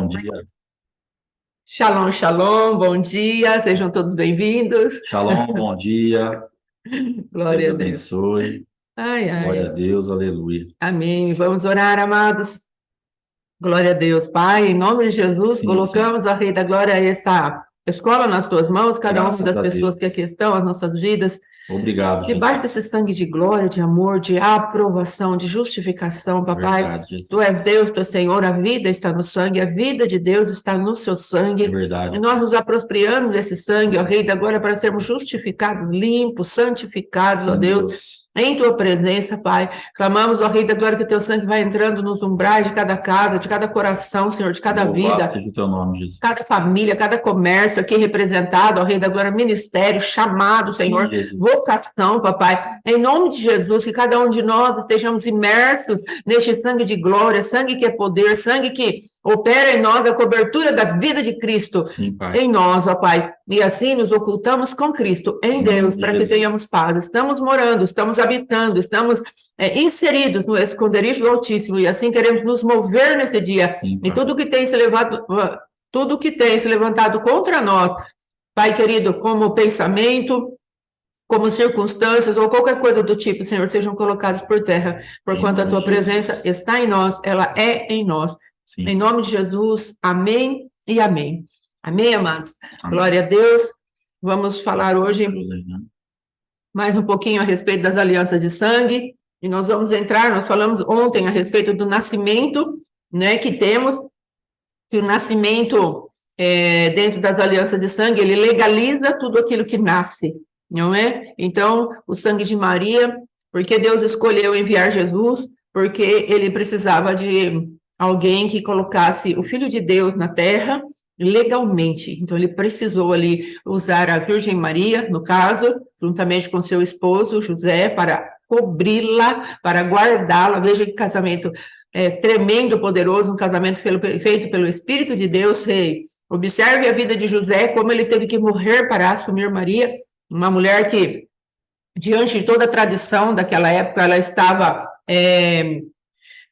Bom dia. Shalom, shalom, bom dia, sejam todos bem-vindos. Shalom, bom dia. Deus Glória a Deus. abençoe. Ai, Glória a ai, Deus, aleluia. amém. Vamos orar, amados. Glória a Deus, Pai, em nome de Jesus, Sim, sim. colocamos a Rei da Glória, essa escola nas tuas mãos, cada uma Graças das a pessoas que Deus. aqui estão, as nossas vidas. Obrigado, Debaixo Jesus. desse sangue de glória, de amor, de aprovação, de justificação, papai. Verdade, Tu és Jesus. Deus, tu és Senhor, a vida está no sangue, a vida de Deus está no seu sangue. E Verdade, nós Pai. nos apropriamos desse sangue, ó Rei da Glória, para sermos justificados, limpos, santificados, ó Sim, Deus, Deus. em tua presença, Pai. Clamamos, ó Rei da Glória, que o teu sangue vai entrando nos umbrais de cada casa, de cada coração, Senhor, de cada Louvado vida. seja o teu nome, Jesus. Cada família, cada comércio aqui representado, ó Rei da Glória, ministério, chamado, Sim, Senhor, Jesus. vocação, papai, em nome de Jesus, que cada um de nós estejamos imersos neste sangue de glória, sangue que é poder, sangue que opera em nós a cobertura da vida de Cristo, Sim, Pai. em nós, ó Pai, e assim nos ocultamos com Cristo, em Em nome Deus, de para que Jesus. tenhamos paz. Estamos morando, estamos habitando, estamos inseridos no esconderijo do Altíssimo, e assim queremos nos mover nesse dia, Sim, e Pai. tudo que tem se levantado contra nós, Pai querido, como pensamento, como circunstâncias ou qualquer coisa do tipo, Senhor, sejam colocados por terra, Em porquanto a nome tua de presença Jesus. está em nós, ela é em nós. Sim, Em nome de Jesus, amém e amém. Amém, amados? amém. Glória a Deus. Vamos falar hoje Aleluia. mais um pouquinho a respeito das alianças de sangue, e nós vamos entrar, nós falamos ontem a respeito do nascimento, né, que temos, que o nascimento dentro das alianças de sangue, ele legaliza tudo aquilo que nasce, não é? Então, o sangue de Maria, porque Deus escolheu enviar Jesus, porque ele precisava de alguém que colocasse o Filho de Deus na terra legalmente. Então, ele precisou ali usar a Virgem Maria, no caso, juntamente com seu esposo, José, para cobri-la, para guardá-la. Veja que casamento tremendo, poderoso, um casamento feito pelo Espírito de Deus. Rei, observe a vida de José, como ele teve que morrer para assumir Maria, uma mulher que, diante de toda a tradição daquela época, ela estava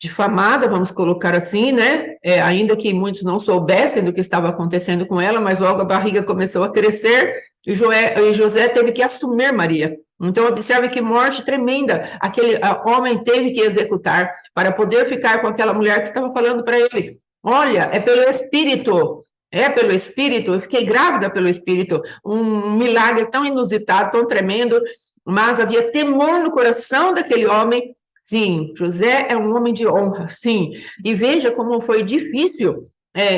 difamada, vamos colocar assim, né? Ainda que muitos não soubessem do que estava acontecendo com ela, mas logo a barriga começou a crescer e José teve que assumir Maria. Então, observe que morte tremenda aquele homem teve que executar para poder ficar com aquela mulher que estava falando para ele. Olha, é pelo Espírito. É pelo Espírito, eu fiquei grávida pelo Espírito, um milagre tão inusitado, tão tremendo, mas havia temor no coração daquele homem. Sim, José é um homem de honra, sim. E veja como foi difícil,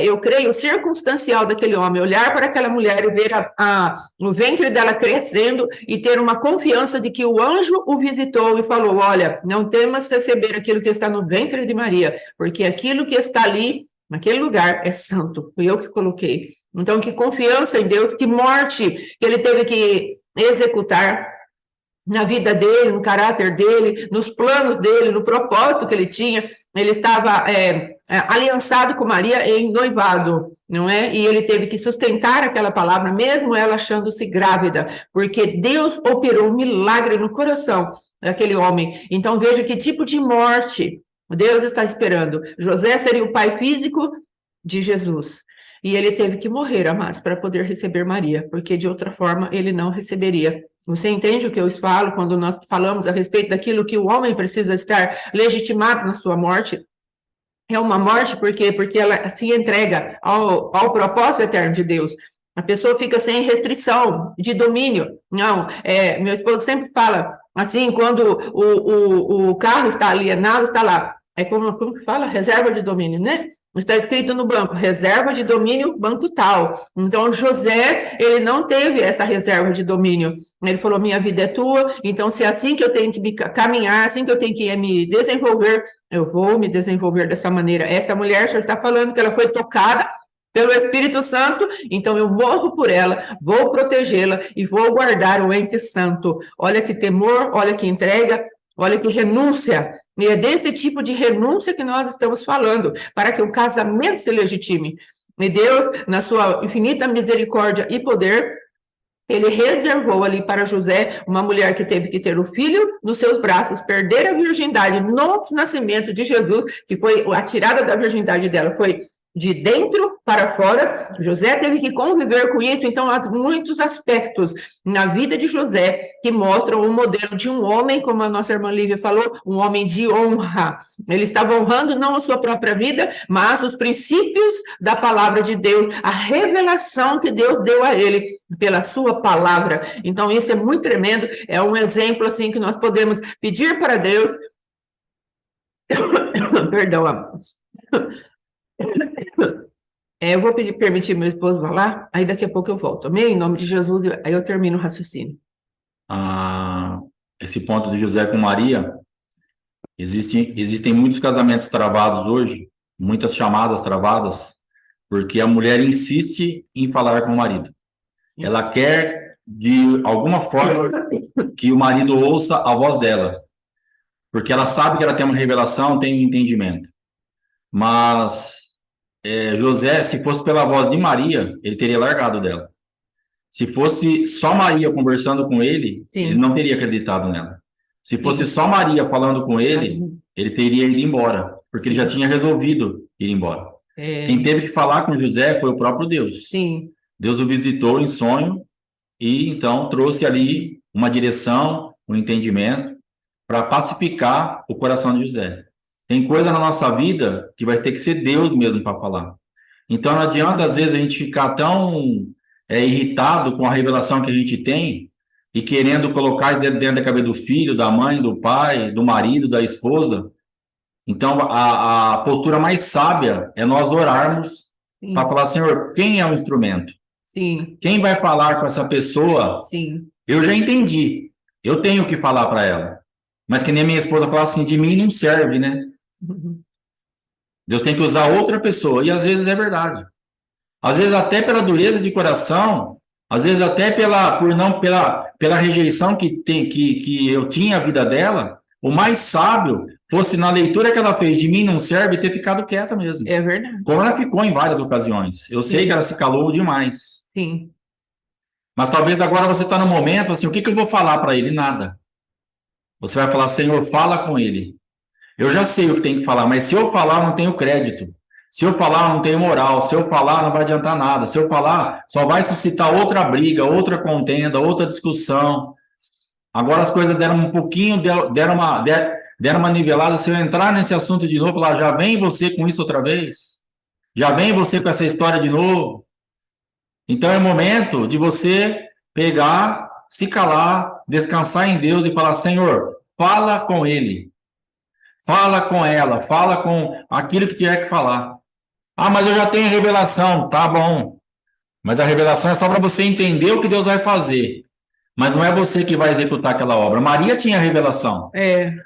eu creio, circunstancial daquele homem, olhar para aquela mulher e ver o ventre dela crescendo e ter uma confiança de que o anjo o visitou e falou, olha, não temas receber aquilo que está no ventre de Maria, porque aquilo que está ali, naquele lugar, é santo, fui eu que coloquei. Então, que confiança em Deus, que morte que ele teve que executar na vida dele, no caráter dele, nos planos dele, no propósito que ele tinha. Ele estava aliançado com Maria em noivado, não é? E ele teve que sustentar aquela palavra, mesmo ela achando-se grávida, porque Deus operou um milagre no coração daquele homem. Então, veja que tipo de morte Deus está esperando. José seria o pai físico de Jesus. E ele teve que morrer, amados, para poder receber Maria, porque de outra forma ele não receberia. Você entende o que eu falo quando nós falamos a respeito daquilo que o homem precisa estar legitimado na sua morte? É uma morte por quê? Porque ela se entrega ao propósito eterno de Deus. A pessoa fica sem restrição de domínio. Não, meu esposo sempre fala assim, quando o carro está alienado, está lá. Como que fala? Reserva de domínio, né? Está escrito no banco, reserva de domínio, banco tal. Então, José, ele não teve essa reserva de domínio. Ele falou, minha vida é tua, então se é assim que eu tenho que caminhar, assim que eu tenho que me desenvolver, eu vou me desenvolver dessa maneira. Essa mulher já está falando que ela foi tocada pelo Espírito Santo, então eu morro por ela, vou protegê-la e vou guardar o ente santo. Olha que temor, olha que entrega, olha que renúncia. E é desse tipo de renúncia que nós estamos falando, para que o casamento se legitime. E Deus, na sua infinita misericórdia e poder, ele reservou ali para José uma mulher que teve que ter o filho nos seus braços, perder a virgindade no nascimento de Jesus, que foi a tirada da virgindade dela, foi de dentro para fora. José teve que conviver com isso, então há muitos aspectos na vida de José que mostram o modelo de um homem, como a nossa irmã Lívia falou, um homem de honra. Ele estava honrando não a sua própria vida, mas os princípios da palavra de Deus, a revelação que Deus deu a ele pela sua palavra. Então isso é muito tremendo, é um exemplo assim que nós podemos pedir para Deus. Perdão, amados. Eu vou permitir meu esposo falar, aí daqui a pouco eu volto, amém? Em nome de Jesus, aí eu termino o raciocínio. Esse ponto de José com Maria, existem muitos casamentos travados hoje, muitas chamadas travadas, porque a mulher insiste em falar com o marido. Ela quer, de alguma forma, que o marido ouça a voz dela, porque ela sabe que ela tem uma revelação, tem um entendimento. Mas José, se fosse pela voz de Maria, ele teria largado dela. Se fosse só Maria conversando com ele, Sim. ele não teria acreditado nela. Se fosse só Maria falando com ele, ele teria ido embora, porque ele já tinha resolvido ir embora. Quem teve que falar com José foi o próprio Deus. Sim. Deus o visitou em sonho e então trouxe ali uma direção, um entendimento para pacificar o coração de José. Tem coisa na nossa vida que vai ter que ser Deus mesmo para falar. Então não adianta às vezes a gente ficar tão irritado com a revelação que a gente tem e querendo colocar dentro da cabeça do filho, da mãe, do pai, do marido, da esposa. Então a postura mais sábia é nós orarmos para falar, Senhor, quem é o instrumento? Sim. Quem vai falar com essa pessoa? Sim. Eu já entendi. Eu tenho que falar para ela. Mas que nem a minha esposa fala assim, de mim não serve, né? Deus tem que usar outra pessoa. E às vezes é verdade. Às vezes até pela dureza de coração, às vezes até pela rejeição que eu tinha a vida dela, o mais sábio fosse na leitura que ela fez de mim não serve ter ficado quieta mesmo. É verdade. Como ela ficou em várias ocasiões. Eu sei que ela se calou demais. Sim. Mas talvez agora você está no momento assim, o que eu vou falar para ele? Nada. Você vai falar, Senhor, fala com ele. Eu já sei o que tem que falar, mas se eu falar, eu não tenho crédito. Se eu falar, eu não tenho moral. Se eu falar, não vai adiantar nada. Se eu falar, só vai suscitar outra briga, outra contenda, outra discussão. Agora as coisas deram um pouquinho, deram uma nivelada. Se eu entrar nesse assunto de novo, falar, já vem você com isso outra vez? Já vem você com essa história de novo? Então é o momento de você pegar, se calar, descansar em Deus e falar, Senhor, fala com ele. Fala com ela, fala com aquilo que tiver que falar. Mas eu já tenho revelação, tá bom. Mas a revelação é só para você entender o que Deus vai fazer. Mas não é você que vai executar aquela obra. Maria tinha revelação.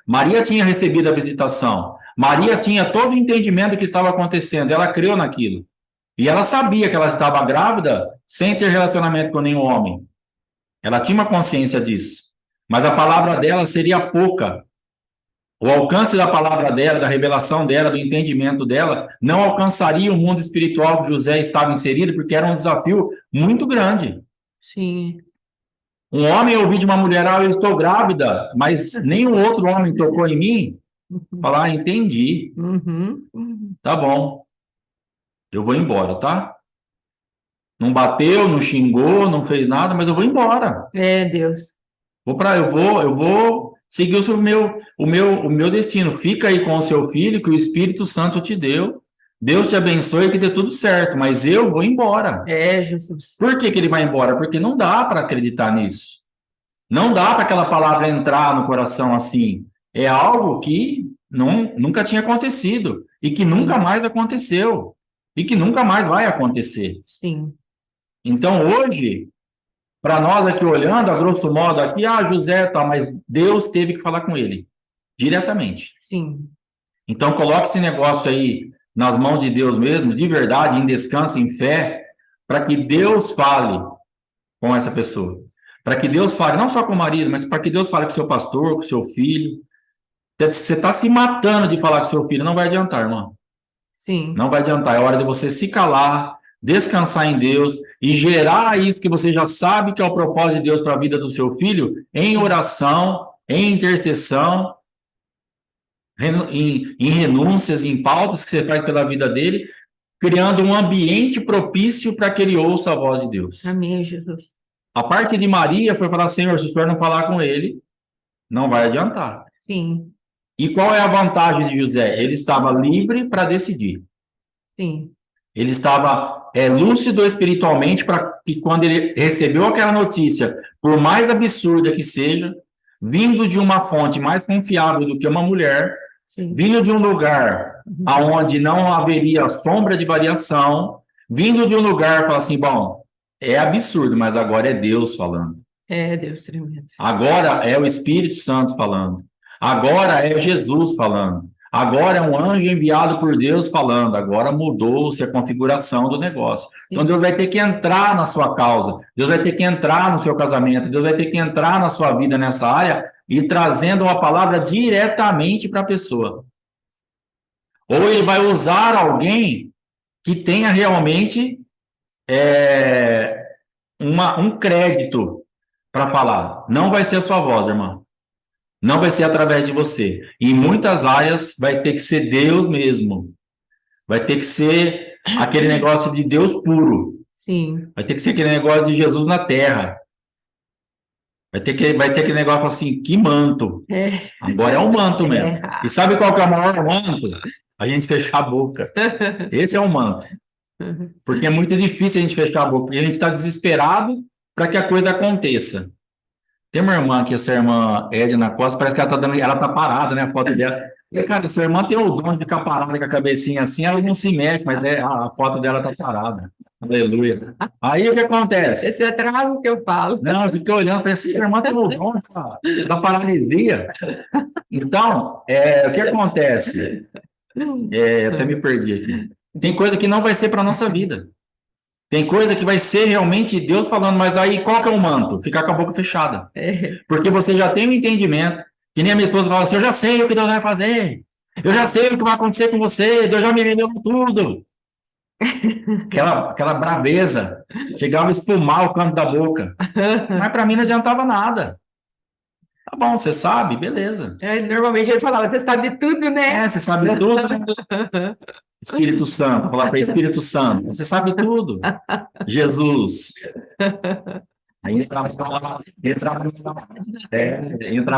Maria tinha recebido a visitação. Maria tinha todo o entendimento do que estava acontecendo. Ela creu naquilo. E ela sabia que ela estava grávida sem ter relacionamento com nenhum homem. Ela tinha uma consciência disso. Mas a palavra dela seria pouca. O alcance da palavra dela, da revelação dela, do entendimento dela, não alcançaria o mundo espiritual que José estava inserido, porque era um desafio muito grande. Sim. Um homem ouvir de uma mulher, eu estou grávida, mas nenhum outro homem tocou em mim. Falar, entendi. Tá bom. Eu vou embora, tá? Não bateu, não xingou, não fez nada, mas eu vou embora. Deus. Eu vou seguir o meu destino. Fica aí com o seu filho, que o Espírito Santo te deu. Deus te abençoe e que dê tudo certo, mas eu vou embora. Jesus. Por que ele vai embora? Porque não dá para acreditar nisso. Não dá para aquela palavra entrar no coração assim. É algo que nunca tinha acontecido e que nunca mais aconteceu e que nunca mais vai acontecer. Sim. Então, hoje, para nós aqui olhando, a grosso modo aqui, José tá, mas Deus teve que falar com ele diretamente. Sim. Então, coloque esse negócio aí nas mãos de Deus mesmo, de verdade, em descanso, em fé, para que Deus fale com essa pessoa. Para que Deus fale, não só com o marido, mas para que Deus fale com o seu pastor, com o seu filho. Você está se matando de falar com o seu filho, não vai adiantar, irmão. Sim. Não vai adiantar, é hora de você se calar, descansar em Deus e gerar isso que você já sabe que é o propósito de Deus para a vida do seu filho, em oração, em intercessão, em renúncias, em pautas que você faz pela vida dele, criando um ambiente propício para que ele ouça a voz de Deus. Amém, Jesus. A parte de Maria foi falar, Senhor, se o Senhor não falar com ele, não vai adiantar. Sim, E qual é a vantagem de José? Ele estava livre para decidir. sim, Ele estava lúcido espiritualmente para que quando ele recebeu aquela notícia, por mais absurda que seja, vindo de uma fonte mais confiável do que uma mulher, sim. vindo de um lugar aonde não haveria sombra de variação, vindo de um lugar, fala assim, bom, é absurdo, mas agora é Deus falando. É, Deus tremendo. Agora é o Espírito Santo falando. Agora é Jesus falando. Agora é um anjo enviado por Deus falando. Agora mudou-se a configuração do negócio. Então Deus vai ter que entrar na sua causa. Deus vai ter que entrar no seu casamento. Deus vai ter que entrar na sua vida nessa área e trazendo uma palavra diretamente para a pessoa. Ou ele vai usar alguém que tenha realmente um crédito para falar. Não vai ser a sua voz, irmão. Não vai ser através de você. Em muitas áreas vai ter que ser Deus mesmo. Vai ter que ser aquele negócio de Deus puro. Sim. Vai ter que ser aquele negócio de Jesus na terra. Vai ter aquele negócio assim, que manto. Agora é um manto mesmo. E sabe qual que é o maior manto? A gente fechar a boca. Esse é um manto. Porque é muito difícil a gente fechar a boca. Porque a gente está desesperado para que a coisa aconteça. Tem uma irmã aqui, essa irmã Edna Costa, parece que ela tá parada, né? A foto dela. E, cara, essa irmã tem o dom de ficar parada com a cabecinha assim, ela não se mexe, mas a foto dela tá parada. Aleluia. Aí o que acontece? Esse atraso que eu falo. Não, eu fiquei olhando, falei assim, essa irmã tem o dom da paralisia. Então, o que acontece? Até me perdi aqui. Tem coisa que não vai ser para nossa vida. Tem coisa que vai ser realmente Deus falando, mas aí qual que é o manto? Ficar com a boca fechada. Porque você já tem um entendimento, que nem a minha esposa fala assim, eu já sei o que Deus vai fazer, eu já sei o que vai acontecer com você, Deus já me revelou tudo. Aquela braveza, chegava a espumar o canto da boca. Mas para mim não adiantava nada. Tá bom, você sabe, beleza. Normalmente ele falava, você sabe tudo, né? Você sabe tudo, né? Espírito Santo, falar para Espírito Santo, você sabe tudo. Jesus. Aí entrava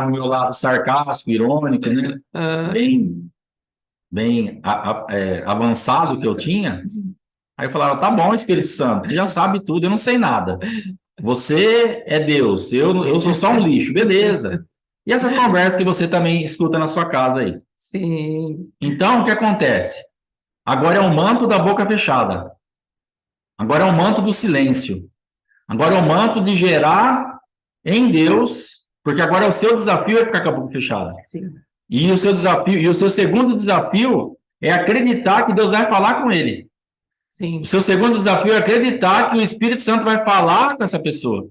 no meu lado sarcástico, irônico, né? Bem avançado que eu tinha. Aí eu falava, tá bom, Espírito Santo, você já sabe tudo, eu não sei nada. Você é Deus, eu sou só um lixo, beleza. E essa conversa que você também escuta na sua casa aí. Sim. Então, o que acontece? Agora é o manto da boca fechada. Agora é o manto do silêncio. Agora é o manto de gerar em Deus, porque agora o seu desafio é ficar com a boca fechada. Sim. E o seu desafio, e o seu segundo desafio é acreditar que Deus vai falar com ele. Sim. O seu segundo desafio é acreditar que o Espírito Santo vai falar com essa pessoa.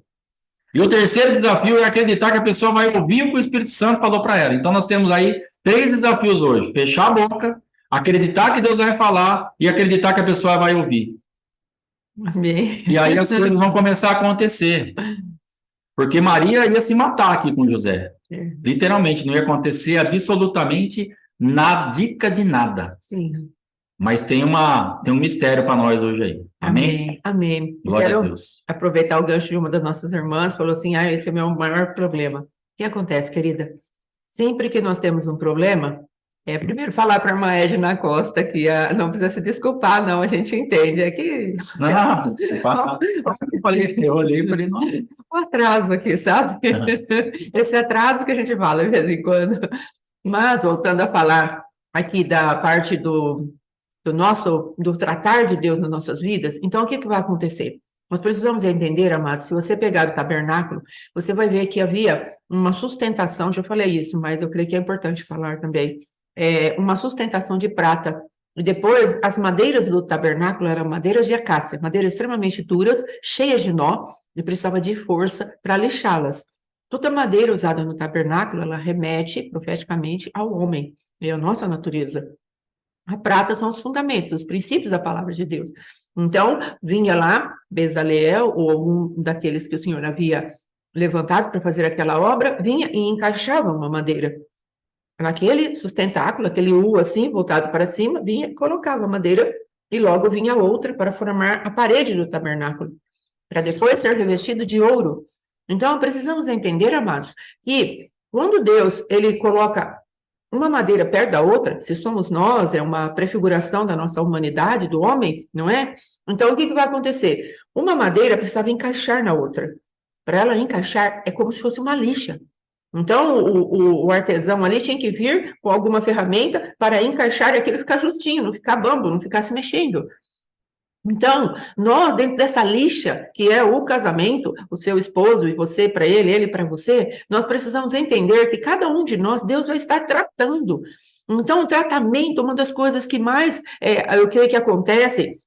E o terceiro desafio é acreditar que a pessoa vai ouvir o que o Espírito Santo falou para ela. Então nós temos aí 3 desafios hoje: fechar a boca, acreditar que Deus vai falar e acreditar que a pessoa vai ouvir. Amém. E aí as coisas vão começar a acontecer. Porque Maria ia se matar aqui com José. Literalmente, não ia acontecer absolutamente nada, dica de nada. Sim. Mas tem um mistério para nós hoje aí. Amém? Amém. Glória a Deus. Aproveitar o gancho de uma das nossas irmãs, falou assim, esse é o meu maior problema. O que acontece, querida? Sempre que nós temos um problema, primeiro falar para a irmã Edna Costa que não precisa se desculpar, não, a gente entende. É que... Não, eu olhei e falei, não. Um atraso aqui, sabe? Esse atraso que a gente fala de vez em quando. Mas, voltando a falar aqui da parte do tratar de Deus nas nossas vidas, então o que vai acontecer? Nós precisamos entender, amados, se você pegar o tabernáculo, você vai ver que havia uma sustentação, já falei isso, mas eu creio que é importante falar também, uma sustentação de prata. E depois, as madeiras do tabernáculo eram madeiras de acácia, madeiras extremamente duras, cheias de nó, e precisava de força para lixá-las. Toda madeira usada no tabernáculo, ela remete profeticamente ao homem, é a nossa natureza. A prata são os fundamentos, os princípios da palavra de Deus. Então, vinha lá Bezaleel, ou algum daqueles que o Senhor havia levantado para fazer aquela obra, vinha e encaixava uma madeira. Naquele sustentáculo, aquele U assim, voltado para cima, vinha e colocava a madeira e logo vinha outra para formar a parede do tabernáculo, para depois ser revestido de ouro. Então, precisamos entender, amados, que quando Deus, ele coloca uma madeira perto da outra, se somos nós, é uma prefiguração da nossa humanidade, do homem, não é? Então, o que vai acontecer? Uma madeira precisava encaixar na outra. Para ela encaixar, é como se fosse uma lixa. Então, o artesão ali tinha que vir com alguma ferramenta para encaixar e aquilo ficar justinho, não ficar bambo, não ficar se mexendo. Então, nós, dentro dessa lixa, que é o casamento, o seu esposo e você para ele para você, nós precisamos entender que cada um de nós, Deus vai estar tratando. Então, o tratamento, uma das coisas que mais, eu creio que acontece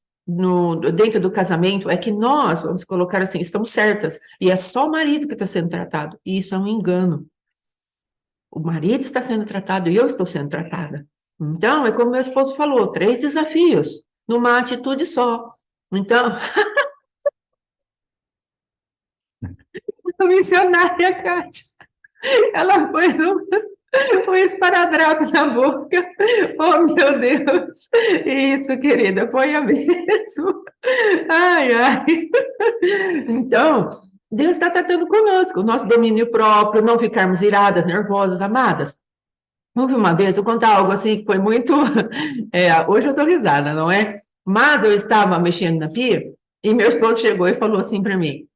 dentro do casamento, é que nós, vamos colocar assim, estamos certas, e é só o marido que está sendo tratado, e isso é um engano. O marido está sendo tratado e eu estou sendo tratada. Então, é como meu esposo falou, 3 desafios numa atitude só. Então, a missionária Kátia, ela pôs um esparadrapo na boca. Oh, meu Deus. Isso, querida, ponha mesmo. Ai, ai. Então, Deus está tratando conosco, o nosso domínio próprio, não ficarmos iradas, nervosas, amadas. Houve uma vez, vou contar algo assim que foi muito. Hoje eu dou risada, não é? Mas eu estava mexendo na pia e meu esposo chegou e falou assim para mim: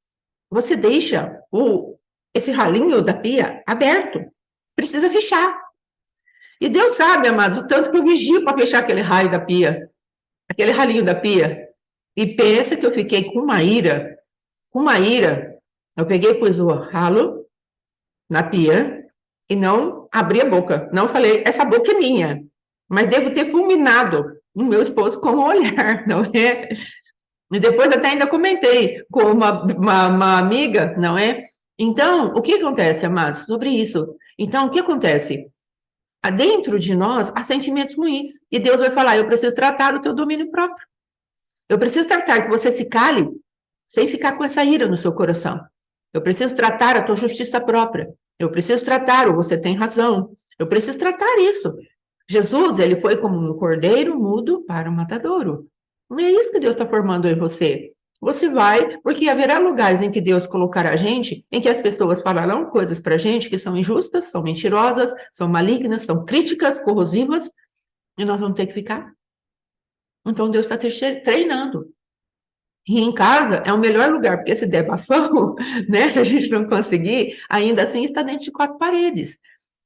você deixa esse ralinho da pia aberto, precisa fechar. E Deus sabe, amados, o tanto que eu vigio para fechar aquele raio da pia, aquele ralinho da pia. E pensa que eu fiquei com uma ira. Eu peguei e pus o ralo na pia e não abri a boca. Não falei, essa boca é minha. Mas devo ter fulminado o meu esposo com o olhar, não é? E depois até ainda comentei com uma amiga, não é? Então, o que acontece, amados, sobre isso? Então, o que acontece? Dentro de nós há sentimentos ruins. E Deus vai falar, eu preciso tratar o teu domínio próprio. Eu preciso tratar que você se cale sem ficar com essa ira no seu coração. Eu preciso tratar a tua justiça própria. Eu preciso tratar o você tem razão. Eu preciso tratar isso. Jesus, ele foi como um cordeiro mudo para o matadouro. Não é isso que Deus está formando em você. Você vai, porque haverá lugares em que Deus colocará a gente, em que as pessoas falarão coisas para a gente que são injustas, são mentirosas, são malignas, são críticas, corrosivas, e nós vamos ter que ficar. Então Deus está treinando. E em casa é o melhor lugar, porque se der bafão, né, se a gente não conseguir, ainda assim está dentro de 4 paredes.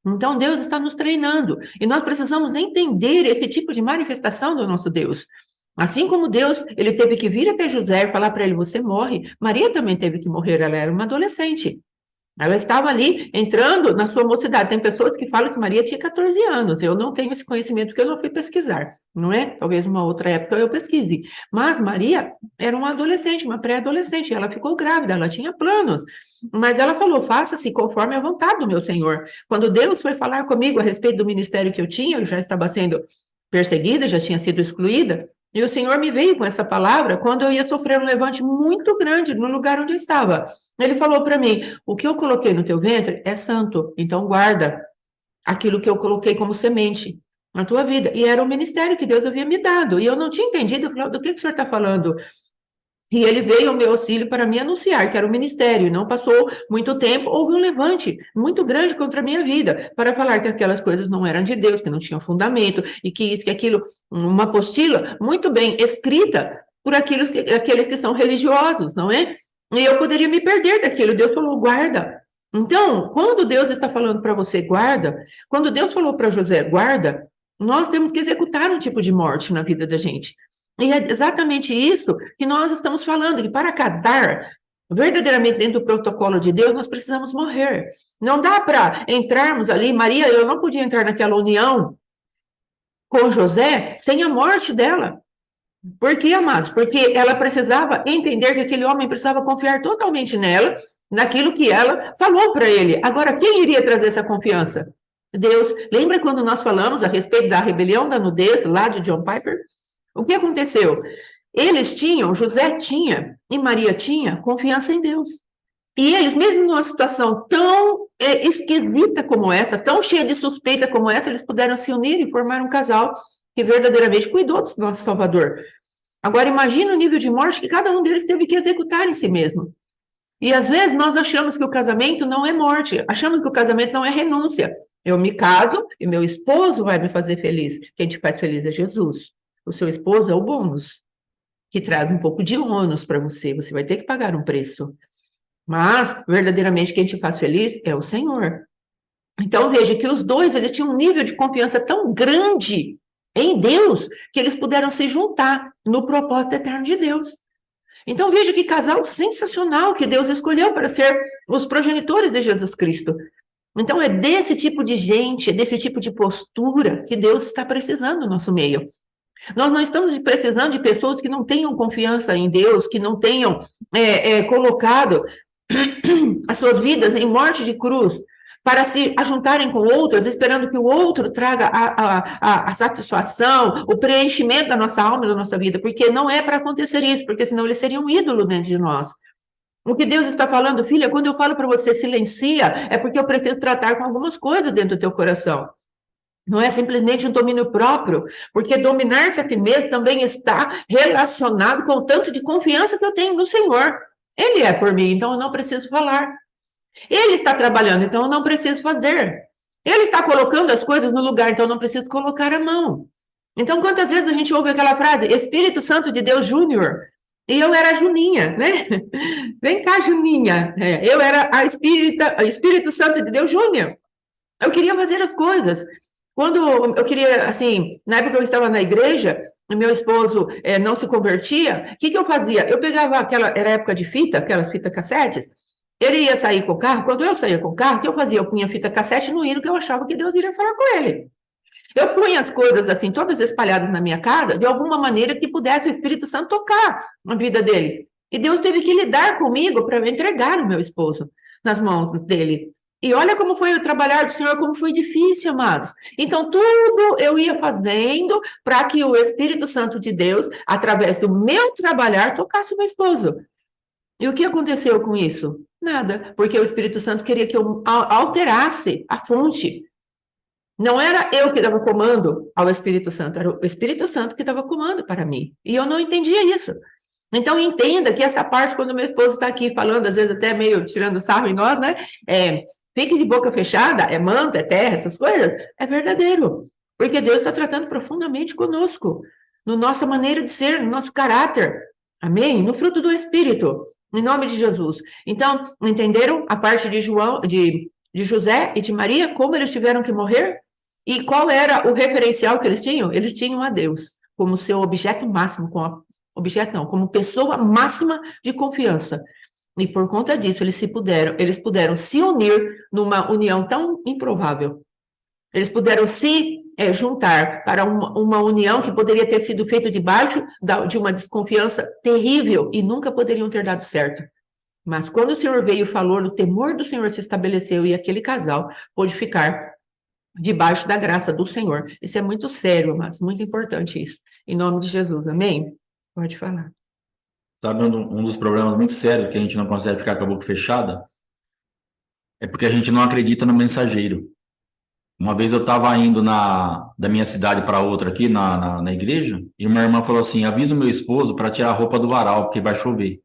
Então Deus está nos treinando, e nós precisamos entender esse tipo de manifestação do nosso Deus. Assim como Deus, ele teve que vir até José e falar para ele, você morre. Maria também teve que morrer, ela era uma adolescente. Ela estava ali, entrando na sua mocidade. Tem pessoas que falam que Maria tinha 14 anos. Eu não tenho esse conhecimento porque eu não fui pesquisar, não é? Talvez uma outra época eu pesquise. Mas Maria era uma adolescente, uma pré-adolescente. Ela ficou grávida, ela tinha planos. Mas ela falou, faça-se conforme a vontade do meu Senhor. Quando Deus foi falar comigo a respeito do ministério que eu tinha, eu já estava sendo perseguida, já tinha sido excluída. E o Senhor me veio com essa palavra quando eu ia sofrer um levante muito grande no lugar onde eu estava. Ele falou para mim, o que eu coloquei no teu ventre é santo, então guarda aquilo que eu coloquei como semente na tua vida. E era o ministério que Deus havia me dado. E eu não tinha entendido, eu falei, do que o senhor está falando? E ele veio ao meu auxílio para me anunciar que era o ministério. Não passou muito tempo, houve um levante muito grande contra a minha vida, para falar que aquelas coisas não eram de Deus, que não tinham fundamento, e que isso, que aquilo, uma apostila muito bem escrita por aqueles que são religiosos, não é? E eu poderia me perder daquilo. Deus falou, guarda. Então, quando Deus está falando para você, guarda, quando Deus falou para José, guarda, nós temos que executar um tipo de morte na vida da gente. E é exatamente isso que nós estamos falando, que para casar, verdadeiramente dentro do protocolo de Deus, nós precisamos morrer. Não dá para entrarmos ali, Maria, eu não podia entrar naquela união com José sem a morte dela. Por quê, amados? Porque ela precisava entender que aquele homem precisava confiar totalmente nela, naquilo que ela falou para ele. Agora, quem iria trazer essa confiança? Deus. Lembra quando nós falamos a respeito da rebelião da nudez, lá de John Piper? O que aconteceu? Eles tinham, José tinha e Maria tinha confiança em Deus. E eles, mesmo numa situação tão esquisita como essa, tão cheia de suspeita como essa, eles puderam se unir e formar um casal que verdadeiramente cuidou do nosso Salvador. Agora, imagina o nível de morte que cada um deles teve que executar em si mesmo. E às vezes nós achamos que o casamento não é morte, achamos que o casamento não é renúncia. Eu me caso e meu esposo vai me fazer feliz. Quem te faz feliz é Jesus. O seu esposo é o bônus, que traz um pouco de ônus para você. Você vai ter que pagar um preço. Mas, verdadeiramente, quem te faz feliz é o Senhor. Então, veja que os dois, eles tinham um nível de confiança tão grande em Deus, que eles puderam se juntar no propósito eterno de Deus. Então, veja que casal sensacional que Deus escolheu para ser os progenitores de Jesus Cristo. Então, é desse tipo de gente, é desse tipo de postura que Deus está precisando no nosso meio. Nós não estamos precisando de pessoas que não tenham confiança em Deus, que não tenham colocado as suas vidas em morte de cruz, para se ajuntarem com outras, esperando que o outro traga a satisfação, o preenchimento da nossa alma e da nossa vida, porque não é para acontecer isso, porque senão ele seria um ídolo dentro de nós. O que Deus está falando, filha, quando eu falo para você silencia, é porque eu preciso tratar com algumas coisas dentro do teu coração. Não é simplesmente um domínio próprio, porque dominar-se a ti mesmo também está relacionado com o tanto de confiança que eu tenho no Senhor. Ele é por mim, então eu não preciso falar. Ele está trabalhando, então eu não preciso fazer. Ele está colocando as coisas no lugar, então eu não preciso colocar a mão. Então, quantas vezes a gente ouve aquela frase, Espírito Santo de Deus Júnior, e eu era a Juninha, né? Vem cá, Juninha. Eu era a Espírito Santo de Deus Júnior. Eu queria fazer as coisas. Quando eu queria, assim, na época que eu estava na igreja, e meu esposo não se convertia, o que eu fazia? Eu pegava era época de fita, aquelas fitas cassetes, ele ia sair com o carro, quando eu saía com o carro, o que eu fazia? Eu punha fita cassete no hino que eu achava que Deus iria falar com ele. Eu punha as coisas assim, todas espalhadas na minha casa, de alguma maneira que pudesse o Espírito Santo tocar na vida dele. E Deus teve que lidar comigo para entregar o meu esposo nas mãos dele. E olha como foi o trabalhar do Senhor, como foi difícil, amados. Então, tudo eu ia fazendo para que o Espírito Santo de Deus, através do meu trabalhar, tocasse o meu esposo. E o que aconteceu com isso? Nada, porque o Espírito Santo queria que eu alterasse a fonte. Não era eu que dava comando ao Espírito Santo, era o Espírito Santo que dava comando para mim. E eu não entendia isso. Então, entenda que essa parte, quando meu esposo está aqui falando, às vezes até meio tirando sarro em nós, né? Fique de boca fechada, é manto, é terra, essas coisas, é verdadeiro. Porque Deus está tratando profundamente conosco, na nossa maneira de ser, no nosso caráter. Amém? No fruto do Espírito, em nome de Jesus. Então, entenderam a parte de José e de Maria, como eles tiveram que morrer? E qual era o referencial que eles tinham? Eles tinham a Deus como seu objeto máximo, como pessoa máxima de confiança. E por conta disso, eles puderam se unir numa união tão improvável. Eles puderam se juntar para uma união que poderia ter sido feita debaixo de uma desconfiança terrível e nunca poderiam ter dado certo. Mas quando o Senhor veio e falou, o temor do Senhor se estabeleceu e aquele casal pôde ficar debaixo da graça do Senhor. Isso é muito sério, mas muito importante isso. Em nome de Jesus, amém? Pode falar. Sabe, um dos problemas muito sérios que a gente não consegue ficar com a boca fechada é porque a gente não acredita no mensageiro. Uma vez eu estava indo da minha cidade para outra aqui na igreja, e uma irmã falou assim: avisa o meu esposo para tirar a roupa do varal, porque vai chover.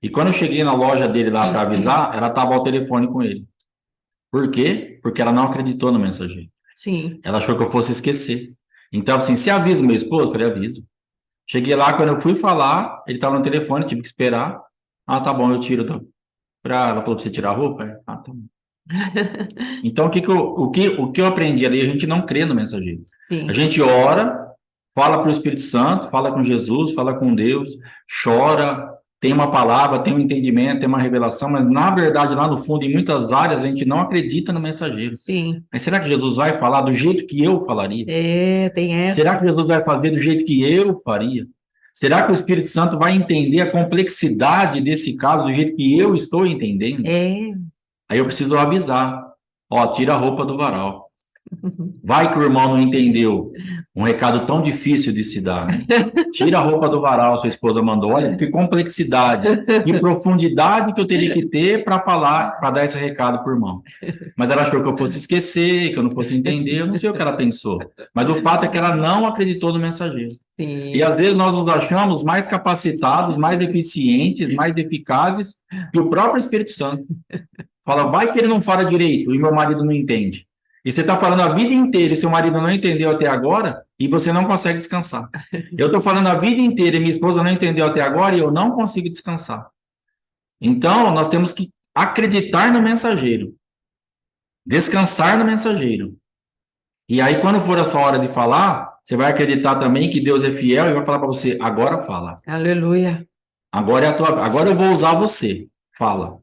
E quando eu cheguei na loja dele lá para avisar, ela estava ao telefone com ele. Por quê? Porque ela não acreditou no mensageiro. Sim. Ela achou que eu fosse esquecer. Então, assim, se avisa o meu esposo, eu falei, aviso. Cheguei lá, quando eu fui falar, ele estava no telefone, tive que esperar. Ah, tá bom, eu tiro. Ela falou para você tirar a roupa? Ah, tá bom. Então, o que eu aprendi ali, a gente não crê no mensageiro. Sim. A gente ora, fala para o Espírito Santo, fala com Jesus, fala com Deus, chora, tem uma palavra, tem um entendimento, tem uma revelação, mas na verdade, lá no fundo, em muitas áreas, a gente não acredita no mensageiro. Sim. Mas será que Jesus vai falar do jeito que eu falaria? Tem essa. Será que Jesus vai fazer do jeito que eu faria? Será que o Espírito Santo vai entender a complexidade desse caso do jeito que eu estou entendendo? Aí eu preciso avisar. Ó, tira a roupa do varal. Vai que o irmão não entendeu um recado tão difícil de se dar, né? Tira a roupa do varal, sua esposa mandou. Olha, que complexidade, que profundidade que eu teria que ter para falar, para dar esse recado para o irmão. Mas ela achou que eu fosse esquecer, que eu não fosse entender, eu não sei o que ela pensou. Mas o fato é que ela não acreditou no mensageiro. Sim. E às vezes nós nos achamos mais capacitados, mais eficientes, mais eficazes que o próprio Espírito Santo. Fala, vai que ele não fala direito e meu marido não entende. E você está falando a vida inteira e seu marido não entendeu até agora e você não consegue descansar. Eu estou falando a vida inteira e minha esposa não entendeu até agora e eu não consigo descansar. Então, nós temos que acreditar no mensageiro, descansar no mensageiro. E aí, quando for a sua hora de falar, você vai acreditar também que Deus é fiel e vai falar para você, agora fala. Aleluia. Agora eu vou usar você. Fala.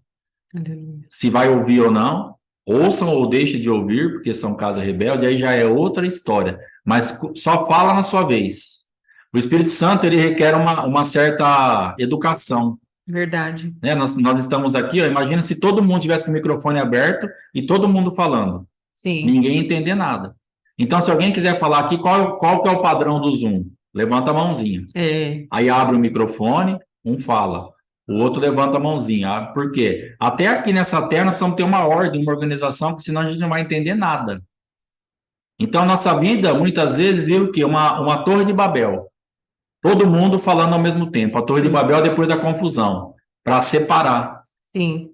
Aleluia. Se vai ouvir ou não, ouçam ou deixem de ouvir, porque são casa rebelde, aí já é outra história. Mas só fala na sua vez. O Espírito Santo, ele requer uma certa educação. Verdade. Né? Nós estamos aqui, ó, imagina se todo mundo tivesse com o microfone aberto e todo mundo falando. Sim. Ninguém entender nada. Então, se alguém quiser falar aqui, qual que é o padrão do Zoom? Levanta a mãozinha. Aí abre o microfone, um fala. O outro levanta a mãozinha. Por quê? Até aqui nessa terra nós precisamos ter uma ordem, uma organização, porque senão a gente não vai entender nada. Então, nossa vida, muitas vezes, viu o quê? Uma torre de Babel. Todo mundo falando ao mesmo tempo. A torre de Babel depois da confusão, para separar. Sim.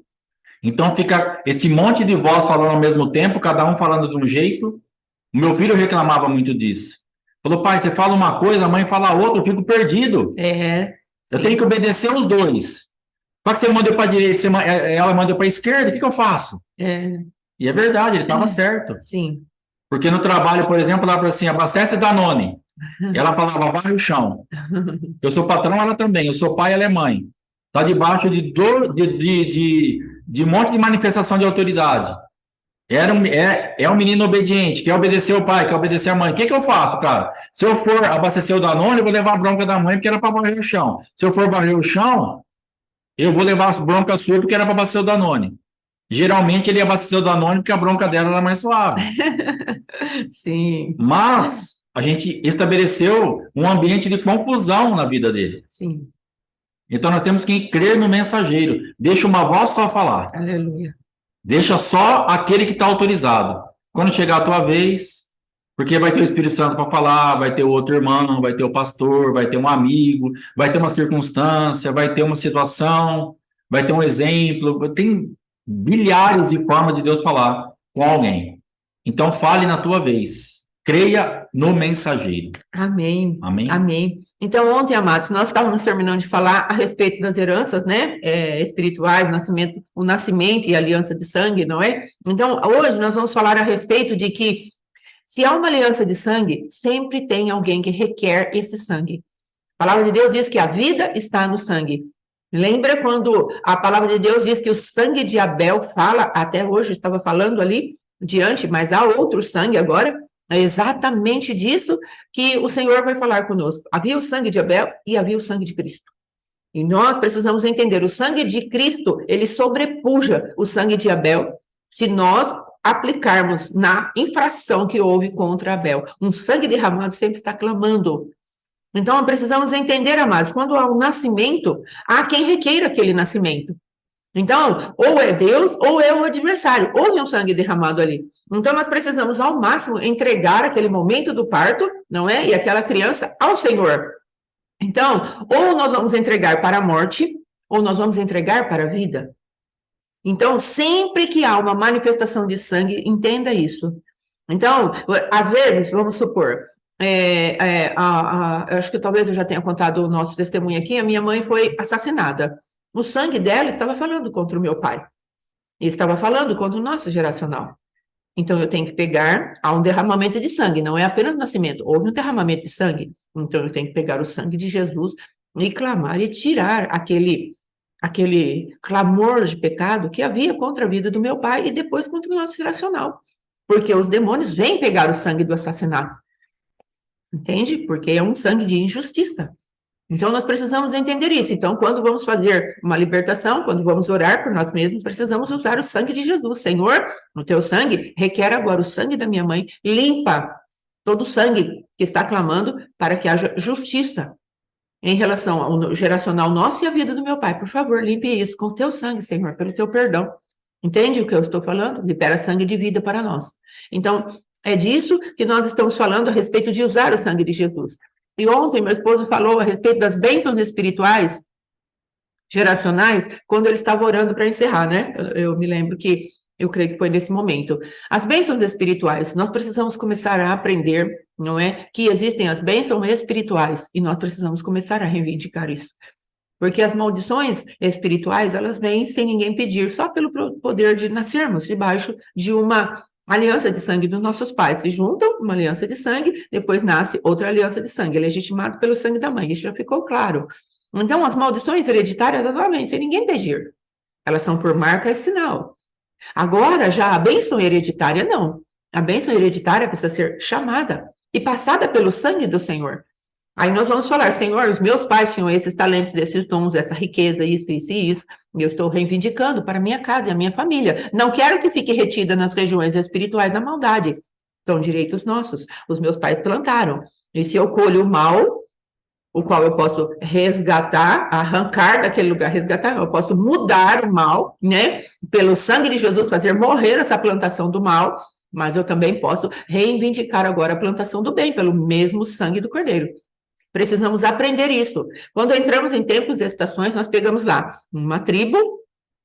Então, fica esse monte de voz falando ao mesmo tempo, cada um falando de um jeito. O meu filho reclamava muito disso. Falou, pai, você fala uma coisa, a mãe fala outra, eu fico perdido. Eu tenho que obedecer os dois. Só que você mandou para a direita, ela mandou para a esquerda, o que eu faço? E é verdade, ele estava certo. Sim. Porque no trabalho, por exemplo, ela falou assim, abastece Danone. Ela falava, varre o chão. Eu sou patrão, ela também. Eu sou pai, ela é mãe. Está debaixo de um monte de manifestação de autoridade. É um menino obediente, quer obedecer o pai, quer obedecer a mãe. O que eu faço, cara? Se eu for abastecer o Danone, eu vou levar a bronca da mãe, porque era para varrer o chão. Se eu for varrer o chão, eu vou levar as broncas suas, porque era para abastecer o Danone. Geralmente ele abasteceu o Danone, porque a bronca dela era mais suave. Sim. Mas a gente estabeleceu um ambiente de confusão na vida dele. Sim. Então nós temos que crer no mensageiro. Deixa uma voz só falar. Aleluia. Deixa só aquele que está autorizado. Quando chegar a tua vez, porque vai ter o Espírito Santo para falar, vai ter o outro irmão, vai ter o pastor, vai ter um amigo, vai ter uma circunstância, vai ter uma situação, vai ter um exemplo. Tem bilhares de formas de Deus falar com alguém. Então fale na tua vez. Creia no mensageiro. Amém. Amém? Amém. Então, ontem, amados, nós estávamos terminando de falar a respeito das heranças, né, espirituais, o nascimento e a aliança de sangue, não é? Então, hoje nós vamos falar a respeito de que, se há uma aliança de sangue, sempre tem alguém que requer esse sangue. A palavra de Deus diz que a vida está no sangue. Lembra quando a palavra de Deus diz que o sangue de Abel fala, até hoje eu estava falando ali diante, mas há outro sangue agora. É exatamente disso que o Senhor vai falar conosco. Havia o sangue de Abel e havia o sangue de Cristo. E nós precisamos entender, o sangue de Cristo, ele sobrepuja o sangue de Abel, se nós aplicarmos na infração que houve contra Abel. Um sangue derramado sempre está clamando. Então, precisamos entender, amados, quando há um nascimento, há quem requeira aquele nascimento. Então, ou é Deus, ou é o adversário. Houve um sangue derramado ali. Então, nós precisamos, ao máximo, entregar aquele momento do parto, não é? E aquela criança ao Senhor. Então, ou nós vamos entregar para a morte, ou nós vamos entregar para a vida. Então, sempre que há uma manifestação de sangue, entenda isso. Então, às vezes, vamos supor, acho que talvez eu já tenha contado o nosso testemunho aqui, a minha mãe foi assassinada. O sangue dela estava falando contra o meu pai. E estava falando contra o nosso geracional. Então, eu tenho que pegar, há um derramamento de sangue, não é apenas nascimento, houve um derramamento de sangue. Então, eu tenho que pegar o sangue de Jesus e clamar e tirar aquele clamor de pecado que havia contra a vida do meu pai e depois contra o nosso geracional. Porque os demônios vêm pegar o sangue do assassinato. Entende? Porque é um sangue de injustiça. Então, nós precisamos entender isso. Então, quando vamos fazer uma libertação, quando vamos orar por nós mesmos, precisamos usar o sangue de Jesus. Senhor, no teu sangue, requer agora o sangue da minha mãe, limpa todo o sangue que está clamando para que haja justiça em relação ao geracional nosso e à vida do meu pai. Por favor, limpe isso com o teu sangue, Senhor, pelo teu perdão. Entende o que eu estou falando? Libera sangue de vida para nós. Então, é disso que nós estamos falando a respeito de usar o sangue de Jesus. E ontem meu esposo falou a respeito das bênçãos espirituais geracionais, quando ele estava orando para encerrar, né? Eu me lembro que, eu creio que foi nesse momento. As bênçãos espirituais, nós precisamos começar a aprender, não é? Que existem as bênçãos espirituais, e nós precisamos começar a reivindicar isso. Porque as maldições espirituais, elas vêm sem ninguém pedir, só pelo poder de nascermos debaixo de uma aliança de sangue dos nossos pais. Se juntam, uma aliança de sangue, depois nasce outra aliança de sangue, legitimado pelo sangue da mãe. Isso já ficou claro. Então, as maldições hereditárias, elas vêm sem ninguém pedir. Elas são por marca e sinal. Agora, já a bênção hereditária, não. A bênção hereditária precisa ser chamada e passada pelo sangue do Senhor. Aí nós vamos falar, Senhor, os meus pais tinham esses talentos, esses dons, essa riqueza, isso, isso e isso, e eu estou reivindicando para a minha casa e a minha família. Não quero que fique retida nas regiões espirituais da maldade. São direitos nossos. Os meus pais plantaram. E se eu colho o mal, o qual eu posso resgatar, arrancar daquele lugar, resgatar, eu posso mudar o mal, né? Pelo sangue de Jesus, fazer morrer essa plantação do mal, mas eu também posso reivindicar agora a plantação do bem, pelo mesmo sangue do Cordeiro. Precisamos aprender isso. Quando entramos em tempos e estações, nós pegamos lá uma tribo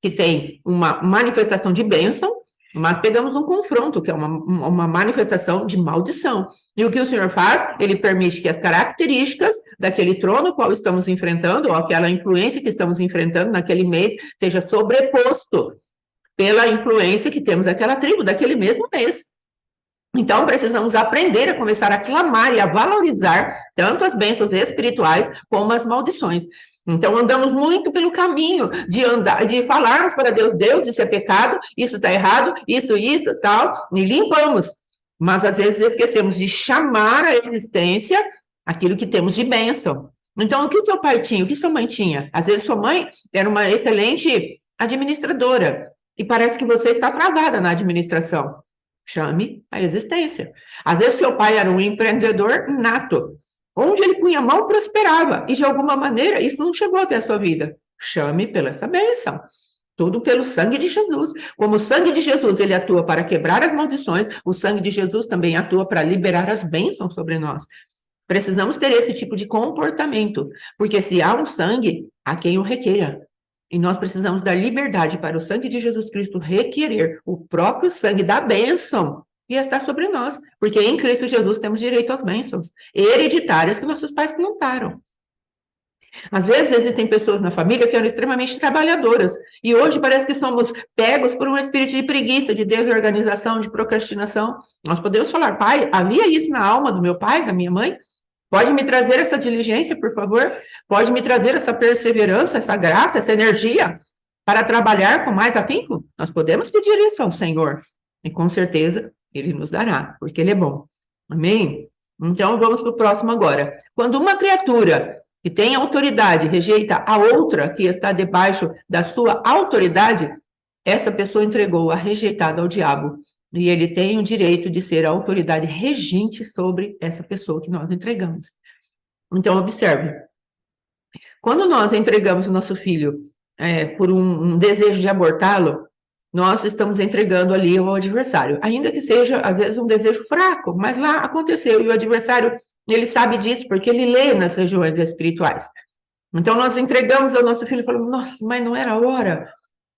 que tem uma manifestação de bênção, mas pegamos um confronto, que é uma manifestação de maldição. E o que o Senhor faz? Ele permite que as características daquele trono qual estamos enfrentando, ou aquela influência que estamos enfrentando naquele mês, seja sobreposto pela influência que temos daquela tribo, daquele mesmo mês. Então, precisamos aprender a começar a clamar e a valorizar tanto as bênçãos espirituais como as maldições. Então, andamos muito pelo caminho de falarmos para Deus, Deus, isso é pecado, isso está errado, isso, tal, e limpamos. Mas, às vezes, esquecemos de chamar à existência aquilo que temos de bênção. Então, o que o seu pai tinha? O que sua mãe tinha? Às vezes, sua mãe era uma excelente administradora, e parece que você está travada na administração. Chame a existência. Às vezes, seu pai era um empreendedor nato. Onde ele punha a mão, prosperava. E, de alguma maneira, isso não chegou até a sua vida. Chame pela essa bênção. Tudo pelo sangue de Jesus. Como o sangue de Jesus, ele atua para quebrar as maldições, o sangue de Jesus também atua para liberar as bênçãos sobre nós. Precisamos ter esse tipo de comportamento. Porque se há um sangue, há quem o requeira. E nós precisamos dar liberdade para o sangue de Jesus Cristo requerer o próprio sangue da bênção e estar sobre nós. Porque em Cristo Jesus temos direito às bênçãos hereditárias que nossos pais plantaram. Às vezes existem pessoas na família que eram extremamente trabalhadoras. E hoje parece que somos pegos por um espírito de preguiça, de desorganização, de procrastinação. Nós podemos falar, pai, havia isso na alma do meu pai, da minha mãe? Pode me trazer essa diligência, por favor? Pode me trazer essa perseverança, essa graça, essa energia para trabalhar com mais afinco? Nós podemos pedir isso ao Senhor. E com certeza Ele nos dará, porque Ele é bom. Amém? Então vamos para o próximo agora. Quando uma criatura que tem autoridade rejeita a outra que está debaixo da sua autoridade, essa pessoa entregou a rejeitada ao diabo. E ele tem o direito de ser a autoridade regente sobre essa pessoa que nós entregamos. Então, observe. Quando nós entregamos o nosso filho por um desejo de abortá-lo, nós estamos entregando ali ao adversário. Ainda que seja, às vezes, um desejo fraco, mas lá aconteceu. E o adversário, ele sabe disso, porque ele lê nas regiões espirituais. Então, nós entregamos ao nosso filho e falamos, nossa, mas não era a hora.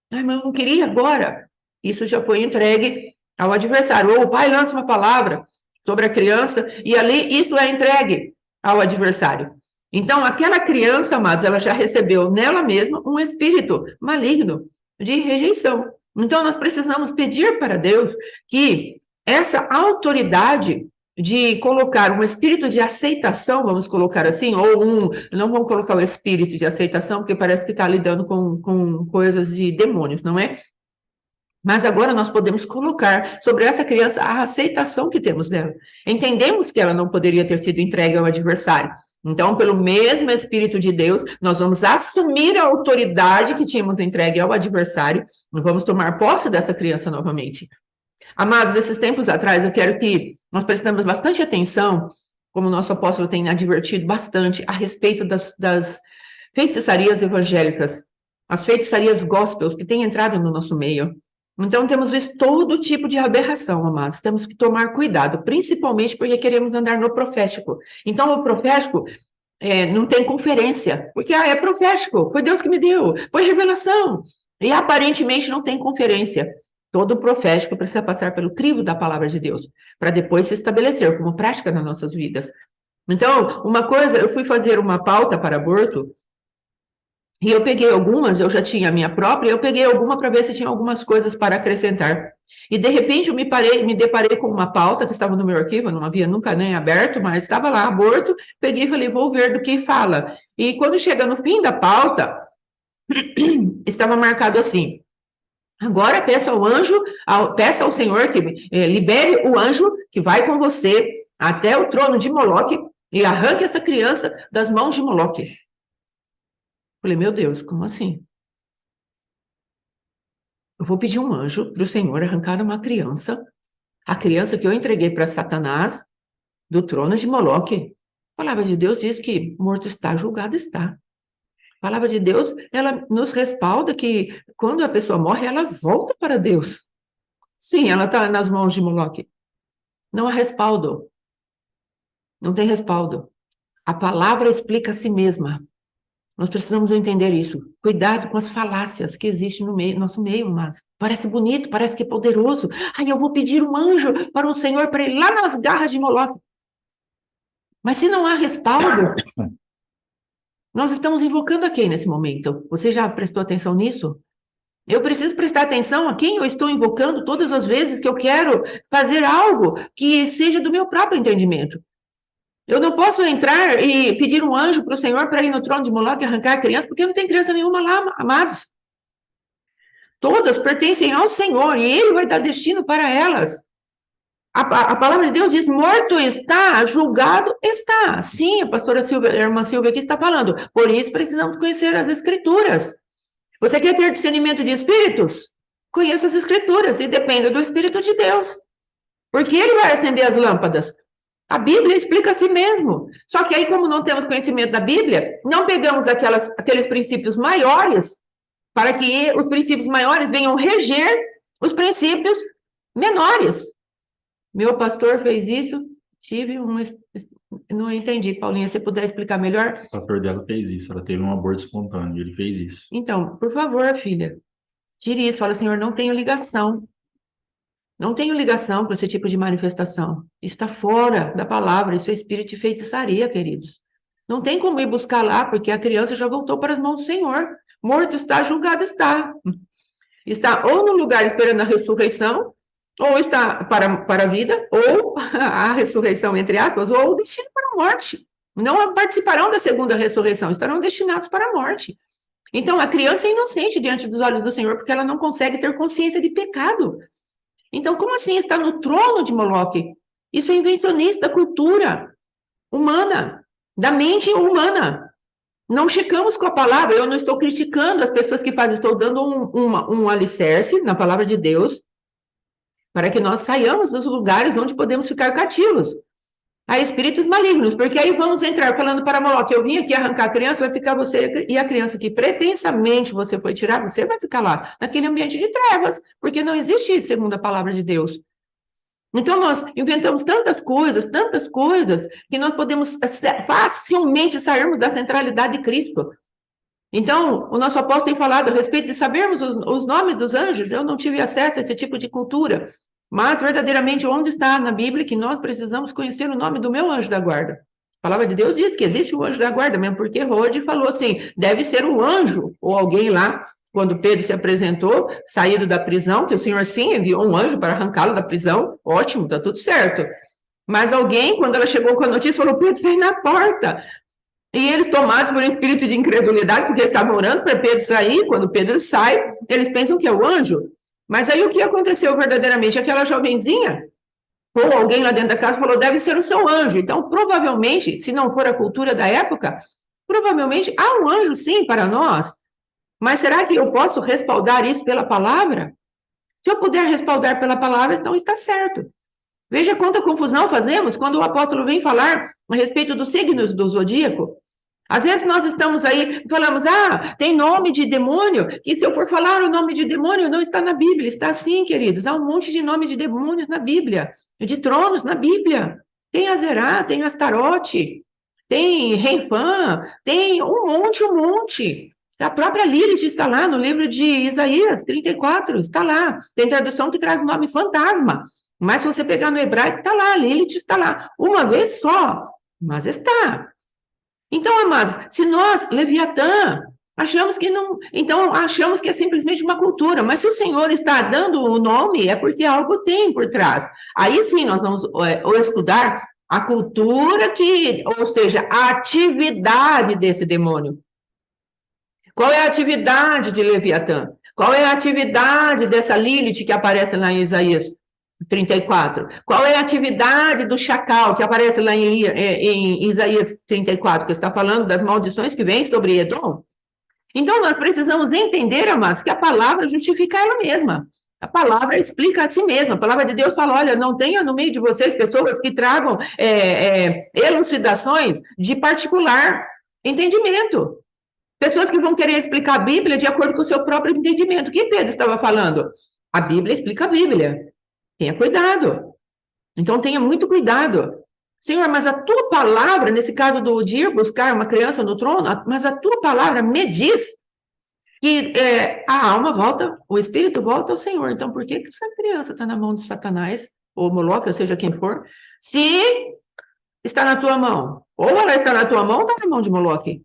Ai, mas eu não queria agora. Isso já foi entregue ao adversário. Ou o pai lança uma palavra sobre a criança e ali isso é entregue ao adversário. Então, aquela criança, amados, ela já recebeu nela mesma um espírito maligno de rejeição. Então, nós precisamos pedir para Deus que essa autoridade de colocar um espírito de aceitação, vamos colocar assim, não vamos colocar o espírito de aceitação, porque parece que está lidando com coisas de demônios, não é? Mas agora nós podemos colocar sobre essa criança a aceitação que temos dela. Entendemos que ela não poderia ter sido entregue ao adversário, Então, pelo mesmo Espírito de Deus, nós vamos assumir a autoridade que tínhamos entregue ao adversário e vamos tomar posse dessa criança novamente. Amados, esses tempos atrás, eu quero que nós prestemos bastante atenção, como o nosso apóstolo tem advertido bastante, a respeito das feitiçarias evangélicas, as feitiçarias gospel que têm entrado no nosso meio. Então, temos visto todo tipo de aberração, amados. Temos que tomar cuidado, principalmente porque queremos andar no profético. Então, o profético não tem conferência, porque é profético, foi Deus que me deu, foi revelação. E aparentemente não tem conferência. Todo profético precisa passar pelo crivo da palavra de Deus, para depois se estabelecer como prática nas nossas vidas. Então, uma coisa, eu fui fazer uma pauta para aborto, e eu peguei algumas, eu já tinha a minha própria, eu peguei alguma para ver se tinha algumas coisas para acrescentar. E, de repente, eu me deparei com uma pauta que estava no meu arquivo, eu não havia nunca nem aberto, mas estava lá, aborto, peguei e falei, vou ver do que fala. E quando chega no fim da pauta, estava marcado assim, agora peça ao anjo, peça ao Senhor que libere o anjo que vai com você até o trono de Moloque e arranque essa criança das mãos de Moloque. Falei, meu Deus, como assim? Eu vou pedir um anjo para o Senhor arrancar uma criança, a criança que eu entreguei para Satanás, do trono de Moloque. A palavra de Deus diz que morto está, julgado está. A palavra de Deus, ela nos respalda que quando a pessoa morre, ela volta para Deus. Sim, ela está nas mãos de Moloque. Não há respaldo. Não tem respaldo. A palavra explica a si mesma. Nós precisamos entender isso. Cuidado com as falácias que existem no nosso meio, mas parece bonito, parece que é poderoso. Ai, eu vou pedir um anjo para o Senhor para ir lá nas garras de Moloque. Mas se não há respaldo, nós estamos invocando a quem nesse momento? Você já prestou atenção nisso? Eu preciso prestar atenção a quem eu estou invocando todas as vezes que eu quero fazer algo que seja do meu próprio entendimento. Eu não posso entrar e pedir um anjo para o Senhor para ir no trono de Moloque e arrancar a criança, porque não tem criança nenhuma lá, amados. Todas pertencem ao Senhor e Ele vai dar destino para elas. A palavra de Deus diz, morto está, julgado está. Sim, a pastora Silvia, a irmã Silvia aqui está falando. Por isso precisamos conhecer as Escrituras. Você quer ter discernimento de espíritos? Conheça as Escrituras e dependa do Espírito de Deus. Porque Ele vai acender as lâmpadas. A Bíblia explica a si mesmo. Só que aí, como não temos conhecimento da Bíblia, não pegamos aqueles princípios maiores para que os princípios maiores venham reger os princípios menores. Meu pastor fez isso, não entendi, Paulinha, se você puder explicar melhor? O pastor dela fez isso, ela teve um aborto espontâneo, ele fez isso. Então, por favor, filha, tire isso, fala, Senhor, não tenho ligação. Não tenho ligação com esse tipo de manifestação. Está fora da palavra, isso é espírito de feitiçaria, queridos. Não tem como ir buscar lá, porque a criança já voltou para as mãos do Senhor. Morto está, julgado está. Está ou no lugar esperando a ressurreição, ou está para a vida, ou a ressurreição, entre aspas, ou o destino para a morte. Não participarão da segunda ressurreição, estarão destinados para a morte. Então, a criança é inocente diante dos olhos do Senhor, porque ela não consegue ter consciência de pecado. Então, como assim está no trono de Moloque? Isso é invencionista da cultura humana, da mente humana. Não checamos com a palavra, eu não estou criticando as pessoas que fazem, estou dando um alicerce na palavra de Deus para que nós saiamos dos lugares onde podemos ficar cativos a espíritos malignos, porque aí vamos entrar falando para Moloque, eu vim aqui arrancar a criança, vai ficar você e a criança que pretensamente você foi tirar, você vai ficar lá, naquele ambiente de trevas, porque não existe segundo a palavra de Deus. Então, nós inventamos tantas coisas, que nós podemos facilmente sairmos da centralidade de Cristo. Então, o nosso apóstolo tem falado a respeito de sabermos os nomes dos anjos, eu não tive acesso a esse tipo de cultura, mas, verdadeiramente, onde está na Bíblia que nós precisamos conhecer o nome do meu anjo da guarda? A palavra de Deus diz que existe um anjo da guarda, mesmo porque Rode falou assim, deve ser um anjo, ou alguém lá, quando Pedro se apresentou, saído da prisão, que o Senhor sim enviou um anjo para arrancá-lo da prisão, ótimo, está tudo certo. Mas alguém, quando ela chegou com a notícia, falou, Pedro, sai na porta. E eles, tomados por um espírito de incredulidade, porque eles estavam orando para Pedro sair, quando Pedro sai, eles pensam que é o anjo. Mas aí o que aconteceu verdadeiramente? Aquela jovenzinha Ou alguém lá dentro da casa falou, deve ser o seu anjo. Então, provavelmente, se não for a cultura da época, provavelmente há um anjo sim para nós. Mas será que eu posso respaldar isso pela palavra? Se eu puder respaldar pela palavra, então está certo. Veja quanta confusão fazemos quando o apóstolo vem falar a respeito dos signos do zodíaco. Às vezes nós estamos aí, falamos, tem nome de demônio, que se eu for falar o nome de demônio, não está na Bíblia. Está sim, queridos, há um monte de nome de demônios na Bíblia, de tronos na Bíblia. Tem Azerá, tem Astarote, tem Renfã, tem um monte. A própria Lilith está lá no livro de Isaías 34, está lá. Tem tradução que traz o nome fantasma. Mas se você pegar no hebraico, está lá, Lilith está lá. Uma vez só, mas está. Então, amados, se nós, Leviatã, achamos que não, então achamos que é simplesmente uma cultura, mas se o Senhor está dando o nome, é porque algo tem por trás. Aí sim nós vamos estudar a cultura ou seja, a atividade desse demônio. Qual é a atividade de Leviatã? Qual é a atividade dessa Lilith que aparece lá em Isaías 34? Qual é a atividade do chacal que aparece lá em Isaías 34, que está falando das maldições que vêm sobre Edom? Então, nós precisamos entender, amados, que a palavra justifica ela mesma. A palavra explica a si mesma. A palavra de Deus fala, olha, não tenha no meio de vocês pessoas que tragam elucidações de particular entendimento. Pessoas que vão querer explicar a Bíblia de acordo com o seu próprio entendimento. O que Pedro estava falando? A Bíblia explica a Bíblia. Tenha cuidado. Então, tenha muito cuidado. Senhor, mas a tua palavra, nesse caso do de ir buscar uma criança no trono, mas a tua palavra me diz que a alma volta, o espírito volta ao Senhor. Então, por que essa criança está na mão de Satanás, ou Moloque, ou seja quem for, se está na tua mão? Ou ela está na tua mão ou está na mão de Moloque?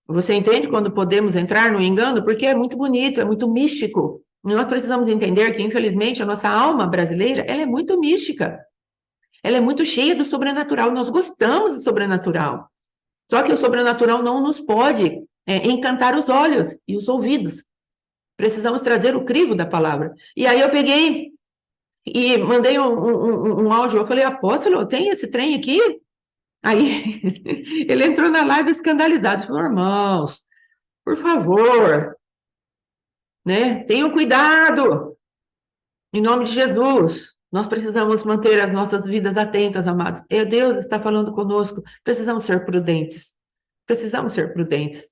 Você entende quando podemos entrar no engano? Porque é muito bonito, é muito místico. Nós precisamos entender que, infelizmente, a nossa alma brasileira, ela é muito mística. Ela é muito cheia do sobrenatural. Nós gostamos do sobrenatural. Só que o sobrenatural não nos pode encantar os olhos e os ouvidos. Precisamos trazer o crivo da palavra. E aí eu peguei e mandei um áudio. Eu falei, apóstolo, tem esse trem aqui? Aí ele entrou na live escandalizado. Falou, irmãos, por favor, né? Tenham cuidado. Em nome de Jesus. Nós precisamos manter as nossas vidas atentas, amados. Deus está falando conosco. Precisamos ser prudentes. Precisamos ser prudentes.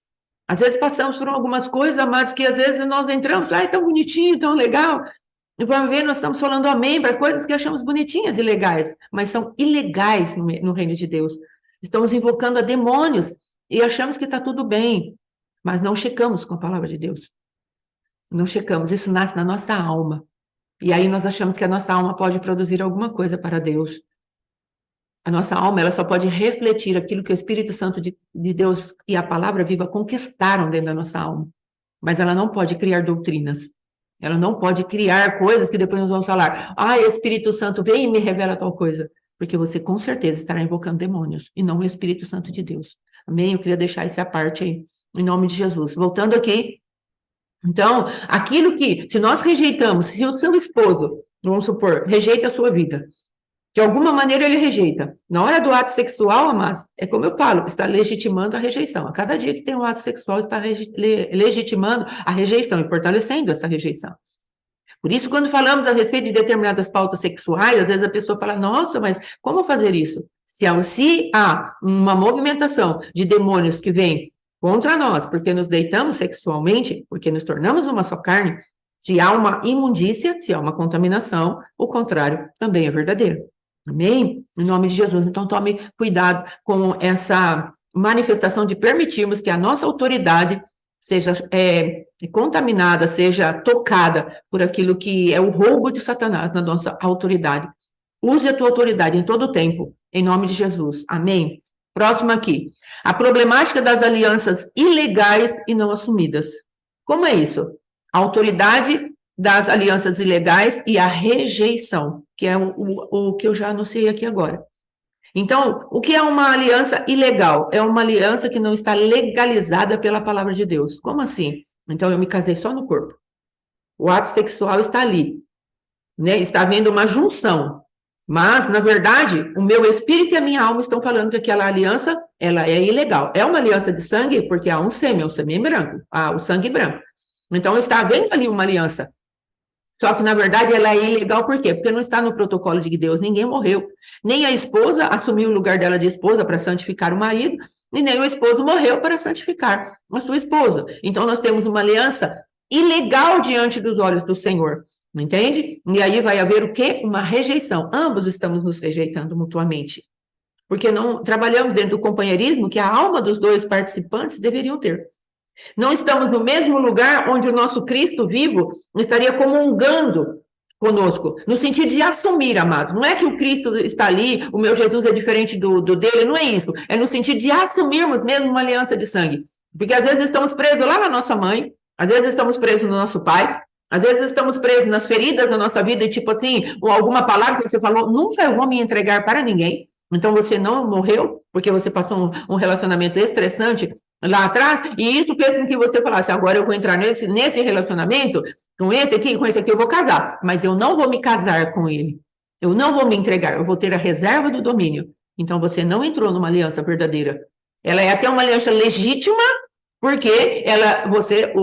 Às vezes passamos por algumas coisas, amados, que às vezes nós entramos, é tão bonitinho, tão legal. E vamos ver, nós estamos falando amém para coisas que achamos bonitinhas e legais, mas são ilegais no reino de Deus. Estamos invocando a demônios e achamos que está tudo bem, mas não checamos com a palavra de Deus. Não checamos, isso nasce na nossa alma. E aí nós achamos que a nossa alma pode produzir alguma coisa para Deus. A nossa alma, ela só pode refletir aquilo que o Espírito Santo de Deus e a palavra viva conquistaram dentro da nossa alma. Mas ela não pode criar doutrinas. Ela não pode criar coisas que depois nós vamos falar. Espírito Santo, vem e me revela tal coisa. Porque você com certeza estará invocando demônios e não o Espírito Santo de Deus. Amém? Eu queria deixar essa parte aí, em nome de Jesus. Voltando aqui. Então, aquilo que, se nós rejeitamos, se o seu esposo, vamos supor, rejeita a sua vida, de alguma maneira ele rejeita. Na hora do ato sexual, amados, é como eu falo, está legitimando a rejeição. A cada dia que tem um ato sexual, está legitimando a rejeição e fortalecendo essa rejeição. Por isso, quando falamos a respeito de determinadas pautas sexuais, às vezes a pessoa fala, nossa, mas como fazer isso? Se há uma movimentação de demônios que vem contra nós, porque nos deitamos sexualmente, porque nos tornamos uma só carne, se há uma imundícia, se há uma contaminação, o contrário também é verdadeiro. Amém? Em nome de Jesus. Então, tome cuidado com essa manifestação de permitirmos que a nossa autoridade seja contaminada, seja tocada por aquilo que é o roubo de Satanás na nossa autoridade. Use a tua autoridade em todo o tempo, em nome de Jesus. Amém? Próximo aqui. A problemática das alianças ilegais e não assumidas. Como é isso? A autoridade das alianças ilegais e a rejeição, que é o que eu já anunciei aqui agora. Então, o que é uma aliança ilegal? É uma aliança que não está legalizada pela palavra de Deus. Como assim? Então, eu me casei só no corpo. O ato sexual está ali, né? Está havendo uma junção. Mas, na verdade, o meu espírito e a minha alma estão falando que aquela aliança, ela é ilegal. É uma aliança de sangue, porque há um sêmen, o sêmen branco, há o sangue branco. Então, está havendo ali uma aliança. Só que, na verdade, ela é ilegal por quê? Porque não está no protocolo de Deus, ninguém morreu. Nem a esposa assumiu o lugar dela de esposa para santificar o marido, e nem o esposo morreu para santificar a sua esposa. Então, nós temos uma aliança ilegal diante dos olhos do Senhor. Entende? E aí vai haver o quê? Uma rejeição. Ambos estamos nos rejeitando mutuamente. Porque não trabalhamos dentro do companheirismo que a alma dos dois participantes deveriam ter. Não estamos no mesmo lugar onde o nosso Cristo vivo estaria comungando conosco, no sentido de assumir, amados. Não é que o Cristo está ali, o meu Jesus é diferente do dele, não é isso. É no sentido de assumirmos mesmo uma aliança de sangue. Porque às vezes estamos presos lá na nossa mãe, às vezes estamos presos no nosso pai, às vezes estamos presos nas feridas da nossa vida, e tipo assim, alguma palavra que você falou, nunca eu vou me entregar para ninguém. Então você não morreu porque você passou um relacionamento estressante lá atrás, e isso fez com que você falasse, agora eu vou entrar nesse relacionamento, com esse aqui eu vou casar, mas eu não vou me casar com ele. Eu não vou me entregar, eu vou ter a reserva do domínio. Então você não entrou numa aliança verdadeira. Ela é até uma aliança legítima, porque você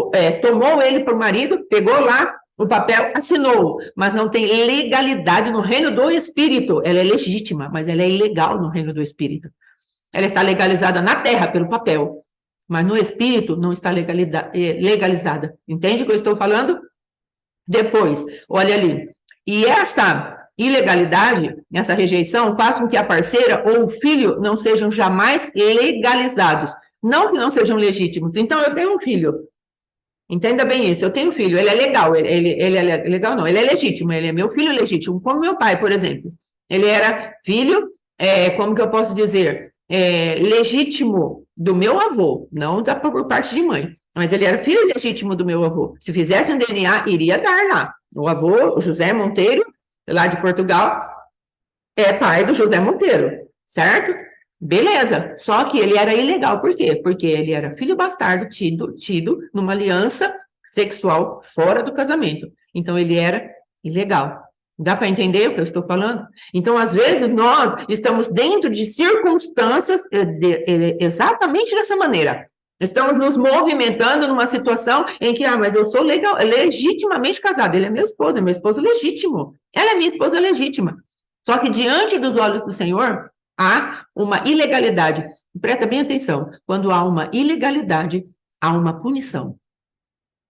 tomou ele para o marido, pegou lá o papel, assinou, mas não tem legalidade no reino do Espírito. Ela é legítima, mas ela é ilegal no reino do Espírito. Ela está legalizada na terra pelo papel, mas no Espírito não está legalizada. Entende o que eu estou falando? Depois, olha ali. E essa ilegalidade, essa rejeição, faz com que a parceira ou o filho não sejam jamais legalizados. Não que não sejam legítimos. Então, eu tenho um filho. Entenda bem isso. Eu tenho um filho. Ele é legal. Ele é legal, não. Ele é legítimo. Ele é meu filho legítimo. Como meu pai, por exemplo. Ele era filho, como que eu posso dizer? Legítimo do meu avô. Não por parte de mãe. Mas ele era filho legítimo do meu avô. Se fizesse um DNA, iria dar lá. O avô, o José Monteiro, lá de Portugal, é pai do José Monteiro. Certo? Beleza, só que ele era ilegal, por quê? Porque ele era filho bastardo tido numa aliança sexual fora do casamento. Então, ele era ilegal. Dá para entender o que eu estou falando? Então, às vezes, nós estamos dentro de circunstâncias exatamente dessa maneira. Estamos nos movimentando numa situação em que, mas eu sou legitimamente casado. Ele é meu esposo legítimo. Ela é minha esposa legítima. Só que diante dos olhos do Senhor, há uma ilegalidade. Presta bem atenção. Quando há uma ilegalidade, há uma punição.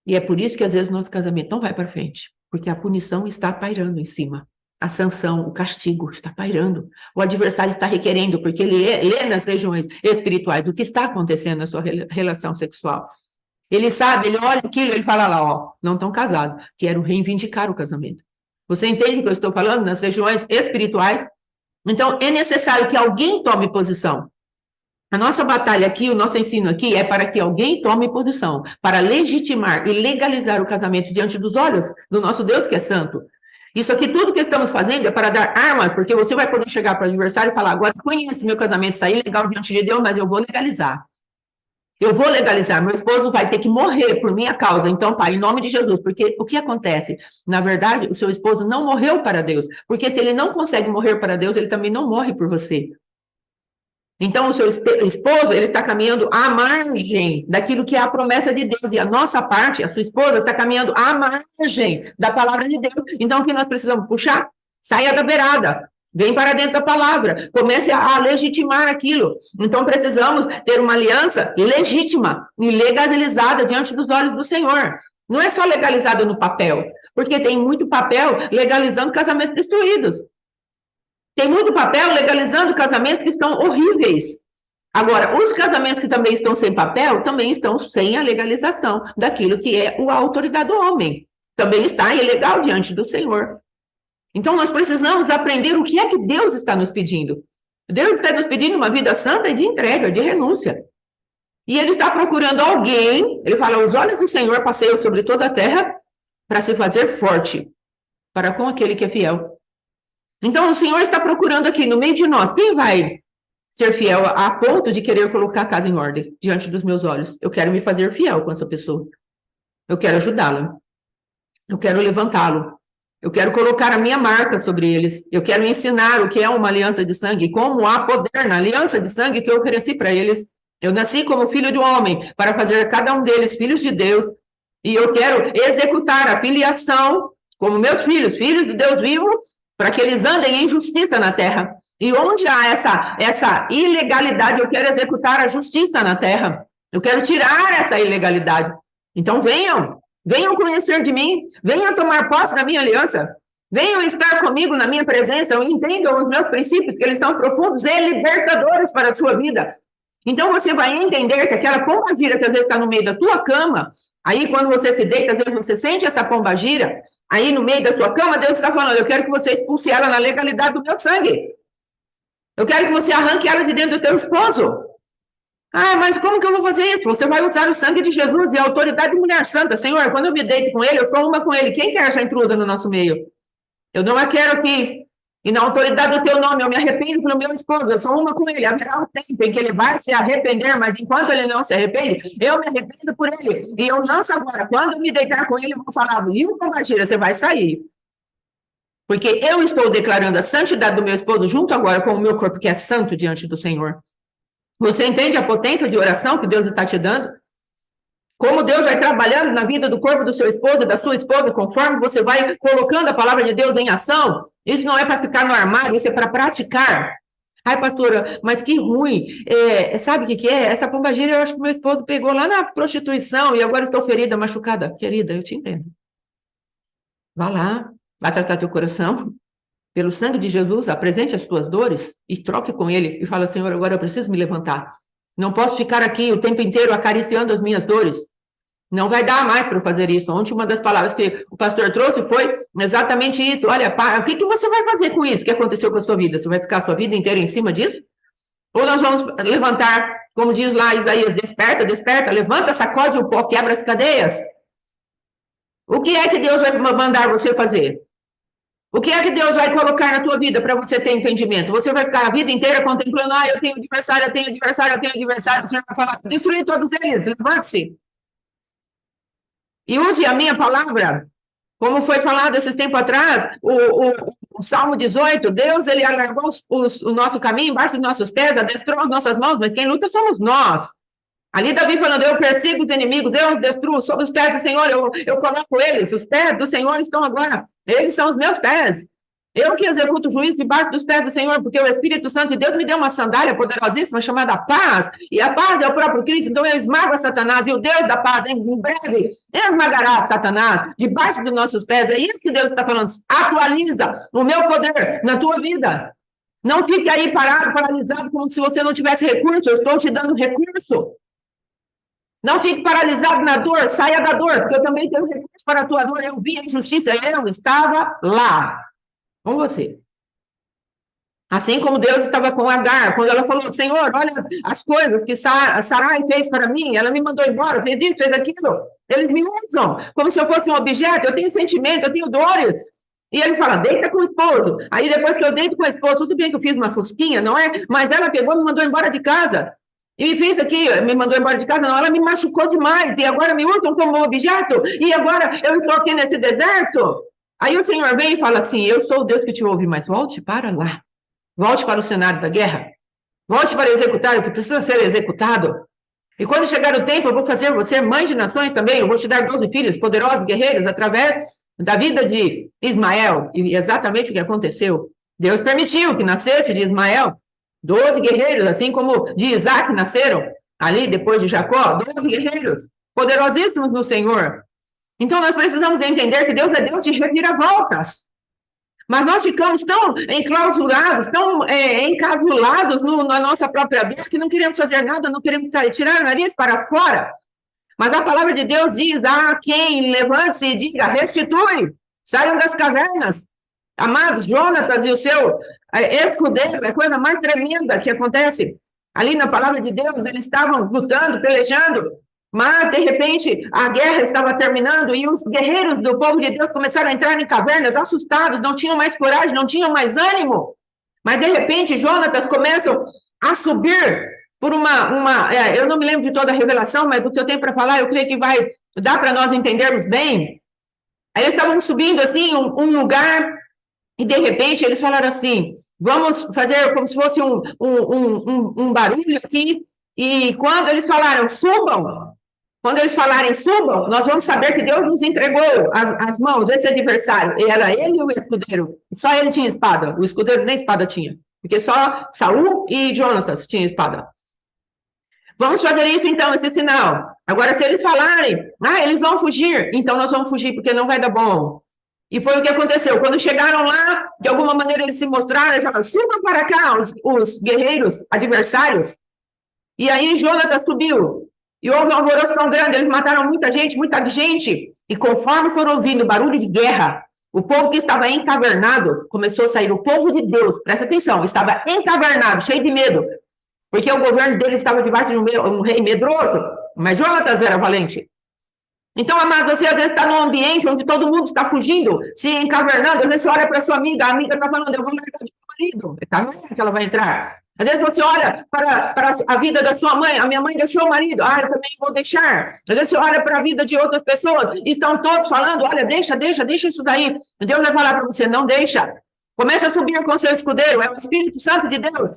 E é por isso que, às vezes, o nosso casamento não vai para frente. Porque a punição está pairando em cima. A sanção, o castigo está pairando. O adversário está requerendo, porque ele lê nas regiões espirituais o que está acontecendo na sua relação sexual. Ele sabe, ele olha aquilo, ele fala lá, ó, não estão casados. Quero reivindicar o casamento. Você entende o que eu estou falando? Nas regiões espirituais, então, é necessário que alguém tome posição. A nossa batalha aqui, o nosso ensino aqui é para que alguém tome posição, para legitimar e legalizar o casamento diante dos olhos do nosso Deus que é santo. Isso aqui, tudo que estamos fazendo é para dar armas, porque você vai poder chegar para o adversário e falar, agora conheço meu casamento, está ilegal diante de Deus, mas eu vou legalizar. Eu vou legalizar, meu esposo vai ter que morrer por minha causa. Então, pai, em nome de Jesus, porque o que acontece? Na verdade, o seu esposo não morreu para Deus, porque se ele não consegue morrer para Deus, ele também não morre por você. Então, o seu esposo, ele está caminhando à margem daquilo que é a promessa de Deus, e a nossa parte, a sua esposa, está caminhando à margem da palavra de Deus. Então, o que nós precisamos puxar? Saia da beirada. Vem para dentro da palavra, comece a legitimar aquilo. Então, precisamos ter uma aliança legítima e legalizada diante dos olhos do Senhor. Não é só legalizada no papel, porque tem muito papel legalizando casamentos destruídos. Tem muito papel legalizando casamentos que estão horríveis. Agora, os casamentos que também estão sem papel, também estão sem a legalização daquilo que é a autoridade do homem. Também está ilegal diante do Senhor. Então, nós precisamos aprender o que é que Deus está nos pedindo. Deus está nos pedindo uma vida santa e de entrega, de renúncia. E Ele está procurando alguém, Ele fala, os olhos do Senhor passeiam sobre toda a terra para se fazer forte, para com aquele que é fiel. Então, o Senhor está procurando aqui, no meio de nós, quem vai ser fiel a ponto de querer colocar a casa em ordem diante dos meus olhos? Eu quero me fazer fiel com essa pessoa. Eu quero ajudá-la. Eu quero levantá-lo. Eu quero colocar a minha marca sobre eles. Eu quero ensinar o que é uma aliança de sangue, como há poder na aliança de sangue que eu ofereci para eles. Eu nasci como filho de um homem para fazer cada um deles filhos de Deus. E eu quero executar a filiação como meus filhos, filhos de Deus vivo, para que eles andem em justiça na terra. E onde há essa ilegalidade, eu quero executar a justiça na terra. Eu quero tirar essa ilegalidade. Então venham conhecer de mim, venham tomar posse da minha aliança, venham estar comigo na minha presença, entendam os meus princípios, que eles são profundos e libertadores para a sua vida. Então você vai entender que aquela pombagira que às vezes está no meio da tua cama, aí quando você se deita, às vezes você sente essa pombagira, aí no meio da sua cama, Deus está falando, eu quero que você expulse ela na legalidade do meu sangue. Eu quero que você arranque ela de dentro do teu esposo. Ah, mas como que eu vou fazer isso? Você vai usar o sangue de Jesus e a autoridade de mulher santa. Senhor, quando eu me deito com ele, eu sou uma com ele. Quem quer essa intrusa no nosso meio? Eu não a quero aqui. E na autoridade do teu nome, eu me arrependo pelo meu esposo. Eu sou uma com ele. Haverá um tempo em que ele vai se arrepender, mas enquanto ele não se arrepende, eu me arrependo por ele. E eu lanço agora. Quando eu me deitar com ele, eu vou falar, viu, pombagira, você vai sair. Porque eu estou declarando a santidade do meu esposo junto agora com o meu corpo, que é santo diante do Senhor. Você entende a potência de oração que Deus está te dando? Como Deus vai trabalhando na vida do corpo do seu esposo, da sua esposa, conforme você vai colocando a palavra de Deus em ação. Isso não é para ficar no armário, isso é para praticar. Ai, pastora, mas que ruim. Sabe o que é? Essa pombagira eu acho que meu esposo pegou lá na prostituição e agora estou ferida, machucada. Querida, eu te entendo. Vá lá, vai tratar teu coração. Pelo sangue de Jesus, apresente as tuas dores e troque com ele e fala, Senhor, agora eu preciso me levantar. Não posso ficar aqui o tempo inteiro acariciando as minhas dores. Não vai dar mais para eu fazer isso. Ontem uma das palavras que o pastor trouxe foi exatamente isso. Olha, o que você vai fazer com isso que aconteceu com a sua vida? Você vai ficar a sua vida inteira em cima disso? Ou nós vamos levantar, como diz lá Isaías, desperta, desperta, levanta, sacode o pó, quebra as cadeias. O que é que Deus vai mandar você fazer? O que é que Deus vai colocar na tua vida para você ter entendimento? Você vai ficar a vida inteira contemplando, eu tenho adversário, eu tenho adversário, eu tenho adversário. O Senhor vai falar, destruir todos eles, levante-se. E use a minha palavra, como foi falado esses tempos atrás, o Salmo 18, Deus, ele alargou o nosso caminho embaixo dos nossos pés, adestrou as nossas mãos, mas quem luta somos nós. Ali Davi falando, eu persigo os inimigos, eu destruo sob os pés do Senhor, eu coloco eles, os pés do Senhor estão agora, eles são os meus pés. Eu que executo o juízo debaixo dos pés do Senhor, porque o Espírito Santo de Deus me deu uma sandália poderosíssima chamada paz, e a paz é o próprio Cristo, então eu esmago a Satanás, e o Deus da paz, em breve, esmagará Satanás debaixo dos nossos pés. É isso que Deus está falando, atualiza o meu poder na tua vida. Não fique aí parado, paralisado, como se você não tivesse recurso, eu estou te dando recurso. Não fique paralisado na dor, saia da dor, porque eu também tenho recurso para a tua dor. Eu vi a injustiça, eu estava lá com você. Assim como Deus estava com Agar, quando ela falou, Senhor, olha as coisas que Sarai fez para mim, ela me mandou embora, fez isso, fez aquilo. Eles me usam como se eu fosse um objeto, eu tenho sentimento, eu tenho dores. E ele fala, deita com o esposo. Aí depois que eu deito com o esposo, tudo bem que eu fiz uma fusquinha, não é? Mas ela pegou e me mandou embora de casa. E me fez aqui, me mandou embora de casa, não, ela me machucou demais, e agora me usam como objeto, e agora eu estou aqui nesse deserto. Aí o Senhor vem e fala assim, eu sou o Deus que te ouve, mas volte para lá, volte para o cenário da guerra, volte para executar o que precisa ser executado. E quando chegar o tempo, eu vou fazer você mãe de nações também, eu vou te dar 12 filhos poderosos, guerreiros, através da vida de Ismael. E exatamente o que aconteceu. Deus permitiu que nascesse de Ismael 12 guerreiros, assim como de Isaac nasceram, ali depois de Jacó, 12 guerreiros, poderosíssimos no Senhor. Então nós precisamos entender que Deus é Deus de reviravoltas. Mas nós ficamos tão enclausurados, tão encasulados na nossa própria vida, que não queremos fazer nada, não queremos tirar o nariz para fora. Mas a palavra de Deus diz, quem levante-se e diga, restitui, saiam das cavernas. Amados, Jonatas e o seu escudeiro, é a coisa mais tremenda que acontece. Ali na palavra de Deus, eles estavam lutando, pelejando, mas de repente a guerra estava terminando e os guerreiros do povo de Deus começaram a entrar em cavernas, assustados, não tinham mais coragem, não tinham mais ânimo. Mas de repente Jonatas começa a subir por eu não me lembro de toda a revelação, mas o que eu tenho para falar, eu creio que vai dar para nós entendermos bem. Aí eles estavam subindo, assim, um lugar, e de repente eles falaram assim, vamos fazer como se fosse um barulho aqui, e quando eles falaram, subam, quando eles falarem subam, nós vamos saber que Deus nos entregou as mãos desse adversário. E era ele e o escudeiro. Só ele tinha espada. O escudeiro nem espada tinha. Porque só Saul e Jonatas tinham espada. Vamos fazer isso então, esse sinal. Agora, se eles falarem, eles vão fugir, então nós vamos fugir, porque não vai dar bom. E foi o que aconteceu. Quando chegaram lá, de alguma maneira eles se mostraram, eles falaram, subam para cá, os guerreiros adversários. E aí Jonatas subiu. E houve um alvoroço tão grande, eles mataram muita gente, e conforme foram ouvindo barulho de guerra, o povo que estava encavernado começou a sair, o povo de Deus, presta atenção, estava encavernado, cheio de medo, porque o governo dele estava debaixo de um rei medroso, mas Jonatas era valente. Então, amados, você às vezes está num ambiente onde todo mundo está fugindo, se encavernando, às vezes você olha para sua amiga, a amiga está falando, eu vou largar do meu marido, está vendo que ela vai entrar? Às vezes você olha para a vida da sua mãe, a minha mãe deixou o marido, eu também vou deixar. Às vezes você olha para a vida de outras pessoas, e estão todos falando, olha, deixa isso daí. Deus vai falar para você, não deixa. Começa a subir com o seu escudeiro, é o Espírito Santo de Deus.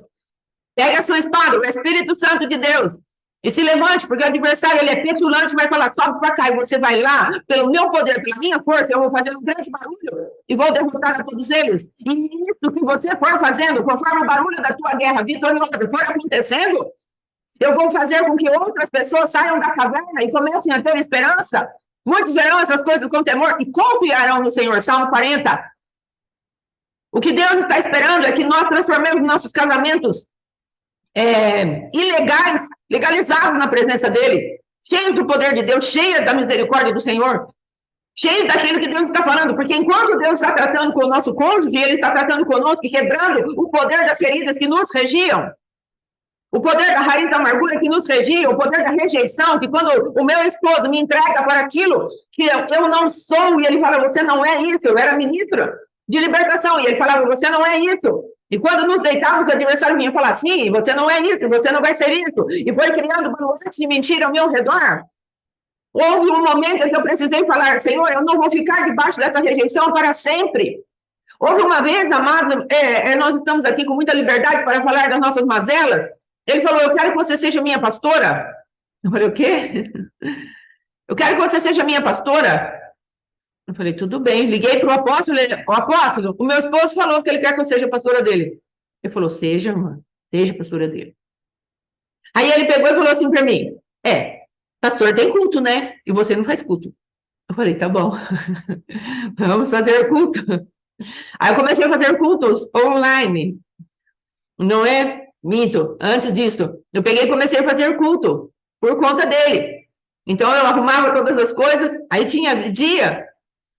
Pega a sua espada, o Espírito Santo de Deus. E se levante, porque o adversário ele é petulante, vai falar, sobe para cá, e você vai lá, pelo meu poder, pela minha força, eu vou fazer um grande barulho e vou derrotar a todos eles. E isso que você for fazendo, conforme o barulho da tua guerra vitoriosa for acontecendo, eu vou fazer com que outras pessoas saiam da caverna e comecem a ter esperança. Muitos verão essas coisas com temor e confiarão no Senhor. Salmo 40. O que Deus está esperando é que nós transformemos nossos casamentos ilegais, legalizados na presença dele, cheios do poder de Deus, cheios da misericórdia do Senhor, cheios daquilo que Deus está falando, porque enquanto Deus está tratando com o nosso cônjuge, ele está tratando conosco e quebrando o poder das feridas que nos regiam, o poder da raiz da amargura que nos regia, o poder da rejeição, que quando o meu esposo me entrega para aquilo que eu não sou, e ele fala, você não é isso, eu era ministro de libertação, e ele falava, você não é isso. E quando nos deitávamos, o adversário vinha falar, sim, você não é isso, você não vai ser isso. E foi criando baluartes de mentira ao meu redor. Houve um momento em que eu precisei falar, Senhor, eu não vou ficar debaixo dessa rejeição para sempre. Houve uma vez, amado, nós estamos aqui com muita liberdade para falar das nossas mazelas. Ele falou, eu quero que você seja minha pastora. Eu falei, o quê? Eu quero que você seja minha pastora. Eu falei, tudo bem. Liguei para o apóstolo, o meu esposo falou que ele quer que eu seja pastora dele. Ele falou, seja, irmã, seja pastora dele. Aí ele pegou e falou assim para mim, pastor tem culto, né? E você não faz culto. Eu falei, tá bom, vamos fazer culto. Aí eu comecei a fazer cultos online, não é? Minto, antes disso, eu peguei e comecei a fazer culto, por conta dele. Então eu arrumava todas as coisas, aí tinha dia...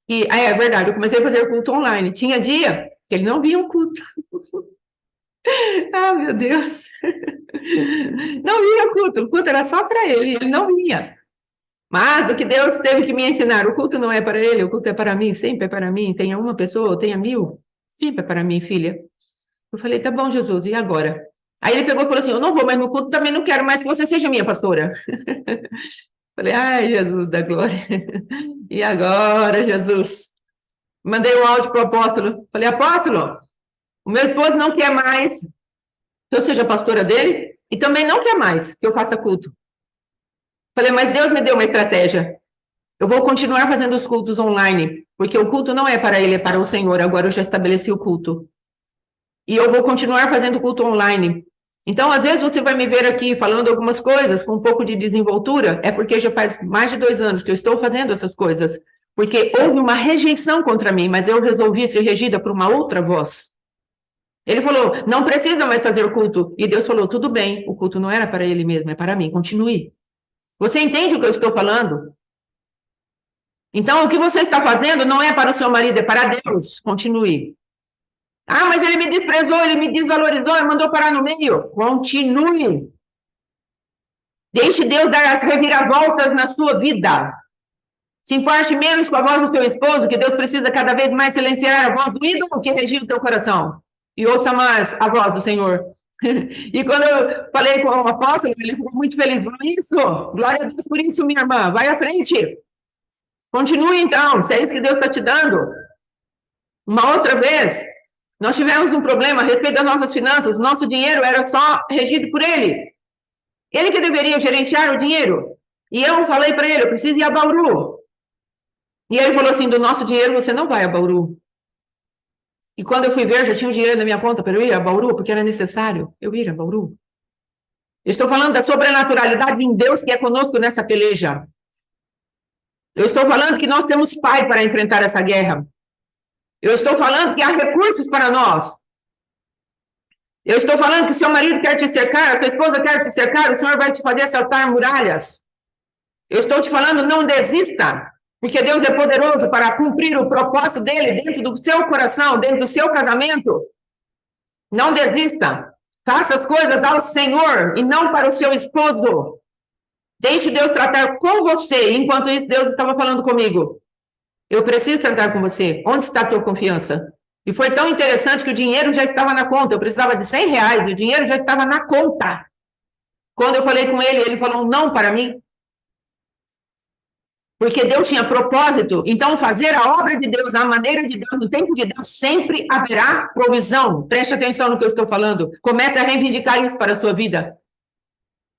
é verdade, eu comecei a fazer culto online. Tinha dia que ele não via um culto. Meu Deus. Não via o culto era só para ele não vinha. Mas o que Deus teve que me ensinar, o culto não é para ele, o culto é para mim, sempre é para mim. Tenha uma pessoa, tenha 1000, sempre é para mim, filha. Eu falei, tá bom, Jesus, e agora? Aí ele pegou e falou assim, eu não vou mais no culto, também não quero mais que você seja minha pastora. Falei, ai, Jesus da glória. E agora, Jesus? Mandei um áudio para o apóstolo. Falei, apóstolo, o meu esposo não quer mais que eu seja pastora dele e também não quer mais que eu faça culto. Falei, mas Deus me deu uma estratégia. Eu vou continuar fazendo os cultos online, porque o culto não é para ele, é para o Senhor. Agora eu já estabeleci o culto. E eu vou continuar fazendo culto online. Então, às vezes, você vai me ver aqui falando algumas coisas com um pouco de desenvoltura, é porque já faz mais de 2 anos que eu estou fazendo essas coisas, porque houve uma rejeição contra mim, mas eu resolvi ser regida por uma outra voz. Ele falou, não precisa mais fazer culto. E Deus falou, tudo bem, o culto não era para ele mesmo, é para mim, continue. Você entende o que eu estou falando? Então, o que você está fazendo não é para o seu marido, é para Deus, continue. Mas ele me desprezou, ele me desvalorizou, ele mandou parar no meio. Continue. Deixe Deus dar as reviravoltas na sua vida. Se importe menos com a voz do seu esposo, que Deus precisa cada vez mais silenciar a voz do ídolo que regia o teu coração. E ouça mais a voz do Senhor. E quando eu falei com o apóstolo, ele ficou muito feliz. Isso, glória a Deus por isso, minha irmã. Vai à frente. Continue então, se é isso que Deus está te dando. Uma outra vez, nós tivemos um problema a respeito das nossas finanças, nosso dinheiro era só regido por ele. Ele que deveria gerenciar o dinheiro. E eu falei para ele, eu preciso ir a Bauru. E ele falou assim, do nosso dinheiro você não vai a Bauru. E quando eu fui ver, já tinha o dinheiro na minha conta para eu ir a Bauru, porque era necessário eu ir a Bauru. Eu estou falando da sobrenaturalidade em Deus que é conosco nessa peleja. Eu estou falando que nós temos pai para enfrentar essa guerra. Eu estou falando que há recursos para nós. Eu estou falando que o seu marido quer te cercar, a sua esposa quer te cercar, o Senhor vai te fazer saltar muralhas. Eu estou te falando, não desista, porque Deus é poderoso para cumprir o propósito dele dentro do seu coração, dentro do seu casamento. Não desista. Faça as coisas ao Senhor e não para o seu esposo. Deixe Deus tratar com você. Enquanto isso, Deus estava falando comigo. Eu preciso tratar com você. Onde está a tua confiança? E foi tão interessante que o dinheiro já estava na conta. Eu precisava de R$100, o dinheiro já estava na conta. Quando eu falei com ele, ele falou não para mim. Porque Deus tinha propósito. Então, fazer a obra de Deus, a maneira de Deus, no tempo de Deus, sempre haverá provisão. Preste atenção no que eu estou falando. Comece a reivindicar isso para a sua vida.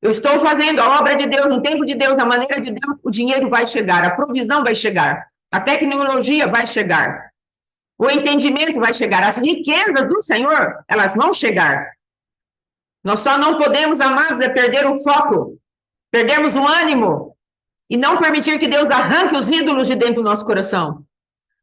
Eu estou fazendo a obra de Deus, no tempo de Deus, a maneira de Deus, o dinheiro vai chegar, a provisão vai chegar, a tecnologia vai chegar, o entendimento vai chegar, as riquezas do Senhor, elas vão chegar. Nós só não podemos, amados, é perder o foco, perdermos o ânimo e não permitir que Deus arranque os ídolos de dentro do nosso coração.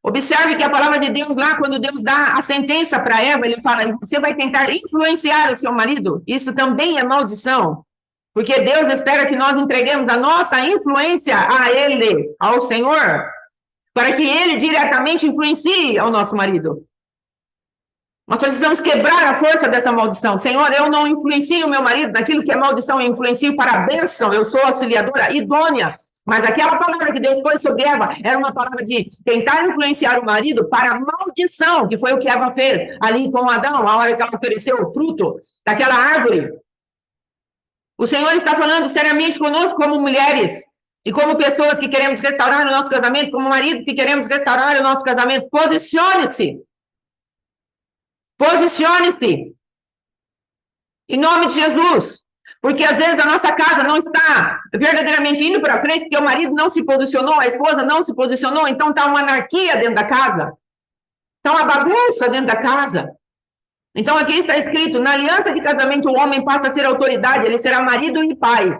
Observe que a palavra de Deus lá, quando Deus dá a sentença para Eva, ele fala, você vai tentar influenciar o seu marido, isso também é maldição. Porque Deus espera que nós entreguemos a nossa influência a Ele, ao Senhor, para que Ele diretamente influencie ao nosso marido. Nós precisamos quebrar a força dessa maldição. Senhor, eu não influencio o meu marido naquilo que é maldição, eu influencio para a bênção, eu sou auxiliadora idônea. Mas aquela palavra que Deus pôs sobre Eva era uma palavra de tentar influenciar o marido para a maldição, que foi o que Eva fez ali com Adão, a hora que ela ofereceu o fruto daquela árvore. O Senhor está falando seriamente conosco como mulheres e como pessoas que queremos restaurar o nosso casamento, como marido que queremos restaurar o nosso casamento. Posicione-se. Posicione-se. Em nome de Jesus. Porque às vezes a nossa casa não está verdadeiramente indo para frente, porque o marido não se posicionou, a esposa não se posicionou, então está uma anarquia dentro da casa. Está uma bagunça dentro da casa. Então, aqui está escrito, na aliança de casamento, o homem passa a ser autoridade, ele será marido e pai.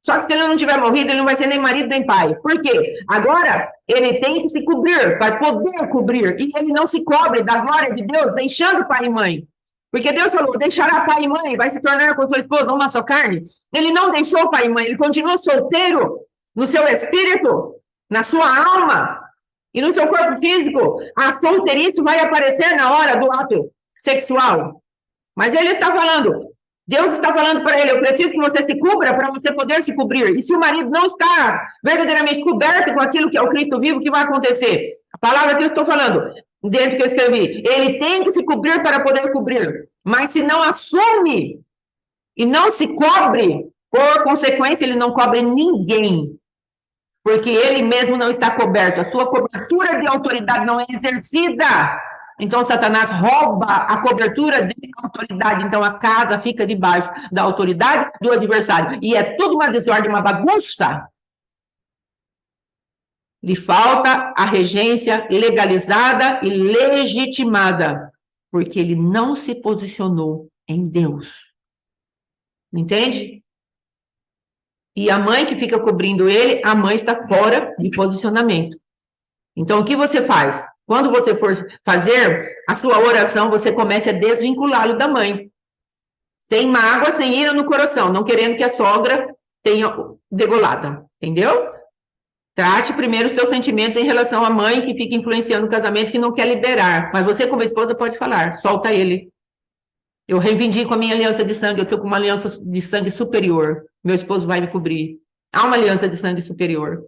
Só que se ele não tiver morrido, ele não vai ser nem marido nem pai. Por quê? Agora, ele tem que se cobrir, para poder cobrir. E ele não se cobre da glória de Deus, deixando pai e mãe. Porque Deus falou, deixará pai e mãe, vai se tornar com sua esposa uma só carne. Ele não deixou pai e mãe, ele continuou solteiro no seu espírito, na sua alma e no seu corpo físico. A solteirice vai aparecer na hora do ato sexual. Mas ele está falando, Deus está falando para ele, eu preciso que você se cubra para você poder se cobrir. E se o marido não está verdadeiramente coberto com aquilo que é o Cristo vivo, o que vai acontecer? A palavra que eu estou falando, dentro que eu escrevi, ele tem que se cobrir para poder cobrir. Mas se não assume e não se cobre, por consequência, ele não cobre ninguém. Porque ele mesmo não está coberto. A sua cobertura de autoridade não é exercida. Então, Satanás rouba a cobertura de autoridade. Então, a casa fica debaixo da autoridade do adversário. E é tudo uma desordem, uma bagunça. Lhe falta a regência legalizada e legitimada. Porque ele não se posicionou em Deus. Entende? E a mãe que fica cobrindo ele, a mãe está fora de posicionamento. Então, o que você faz? Quando você for fazer a sua oração, você comece a desvinculá-lo da mãe. Sem mágoa, sem ira no coração, não querendo que a sogra tenha degolada. Entendeu? Trate primeiro os teus sentimentos em relação à mãe que fica influenciando o casamento, que não quer liberar. Mas você, como esposa, pode falar. Solta ele. Eu reivindico a minha aliança de sangue. Eu estou com uma aliança de sangue superior. Meu esposo vai me cobrir. Há uma aliança de sangue superior.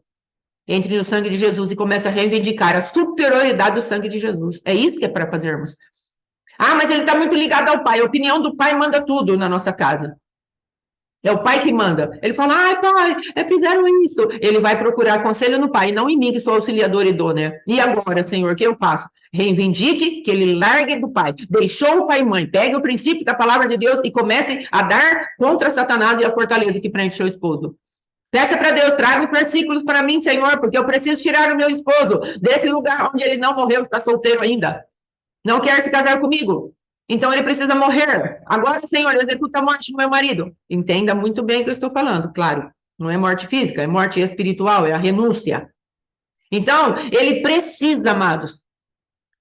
Entre no sangue de Jesus e comece a reivindicar a superioridade do sangue de Jesus. É isso que é para fazermos. Ah, mas ele está muito ligado ao pai. A opinião do pai manda tudo na nossa casa. É o pai que manda. Ele fala, ai, pai, fizeram isso. Ele vai procurar conselho no pai, não em mim, que sou auxiliador idônea. E agora, Senhor, o que eu faço? Reivindique que ele largue do pai. Deixou o pai e mãe. Pegue o princípio da palavra de Deus e comece a dar contra Satanás e a fortaleza que prende seu esposo. Peça para Deus, traga os versículos para mim, Senhor, porque eu preciso tirar o meu esposo desse lugar onde ele não morreu, está solteiro ainda. Não quer se casar comigo. Então ele precisa morrer. Agora, Senhor, executa a morte do meu marido. Entenda muito bem o que eu estou falando, claro. Não é morte física, é morte espiritual, é a renúncia. Então, ele precisa, amados,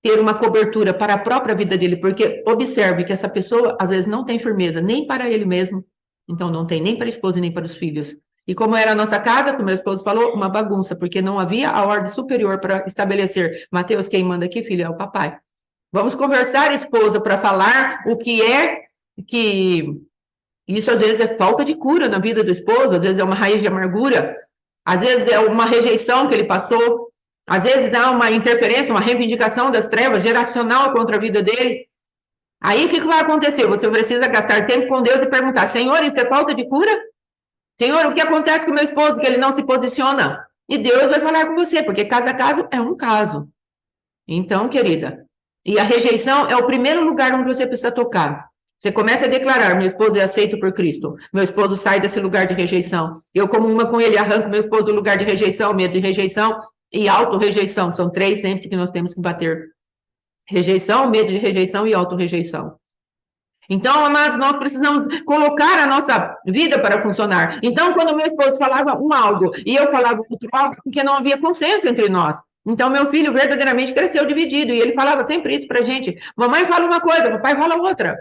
ter uma cobertura para a própria vida dele, porque observe que essa pessoa, às vezes, não tem firmeza nem para ele mesmo, então não tem nem para a esposa nem para os filhos. E como era a nossa casa, como meu esposo falou, uma bagunça, porque não havia a ordem superior para estabelecer. Mateus, quem manda aqui, filho, é o papai. Vamos conversar, esposa, para falar o que é que... Isso, às vezes, é falta de cura na vida do esposo, às vezes é uma raiz de amargura, às vezes é uma rejeição que ele passou, às vezes há uma interferência, uma reivindicação das trevas geracional contra a vida dele. Aí, o que vai acontecer? Você precisa gastar tempo com Deus e perguntar, Senhor, isso é falta de cura? Senhor, o que acontece com meu esposo que ele não se posiciona? E Deus vai falar com você, porque caso a caso é um caso. Então, querida, e a rejeição é o primeiro lugar onde você precisa tocar. Você começa a declarar, meu esposo é aceito por Cristo, meu esposo sai desse lugar de rejeição, eu como uma com ele arranco meu esposo do lugar de rejeição, medo de rejeição e autorrejeição, são 3 sempre que nós temos que bater. Rejeição, medo de rejeição e autorrejeição. Então, amados, nós precisamos colocar a nossa vida para funcionar. Então, quando meu esposo falava algo e eu falava outro algo, porque não havia consenso entre nós. Então, meu filho verdadeiramente cresceu dividido e ele falava sempre isso pra gente. Mamãe fala uma coisa, papai fala outra.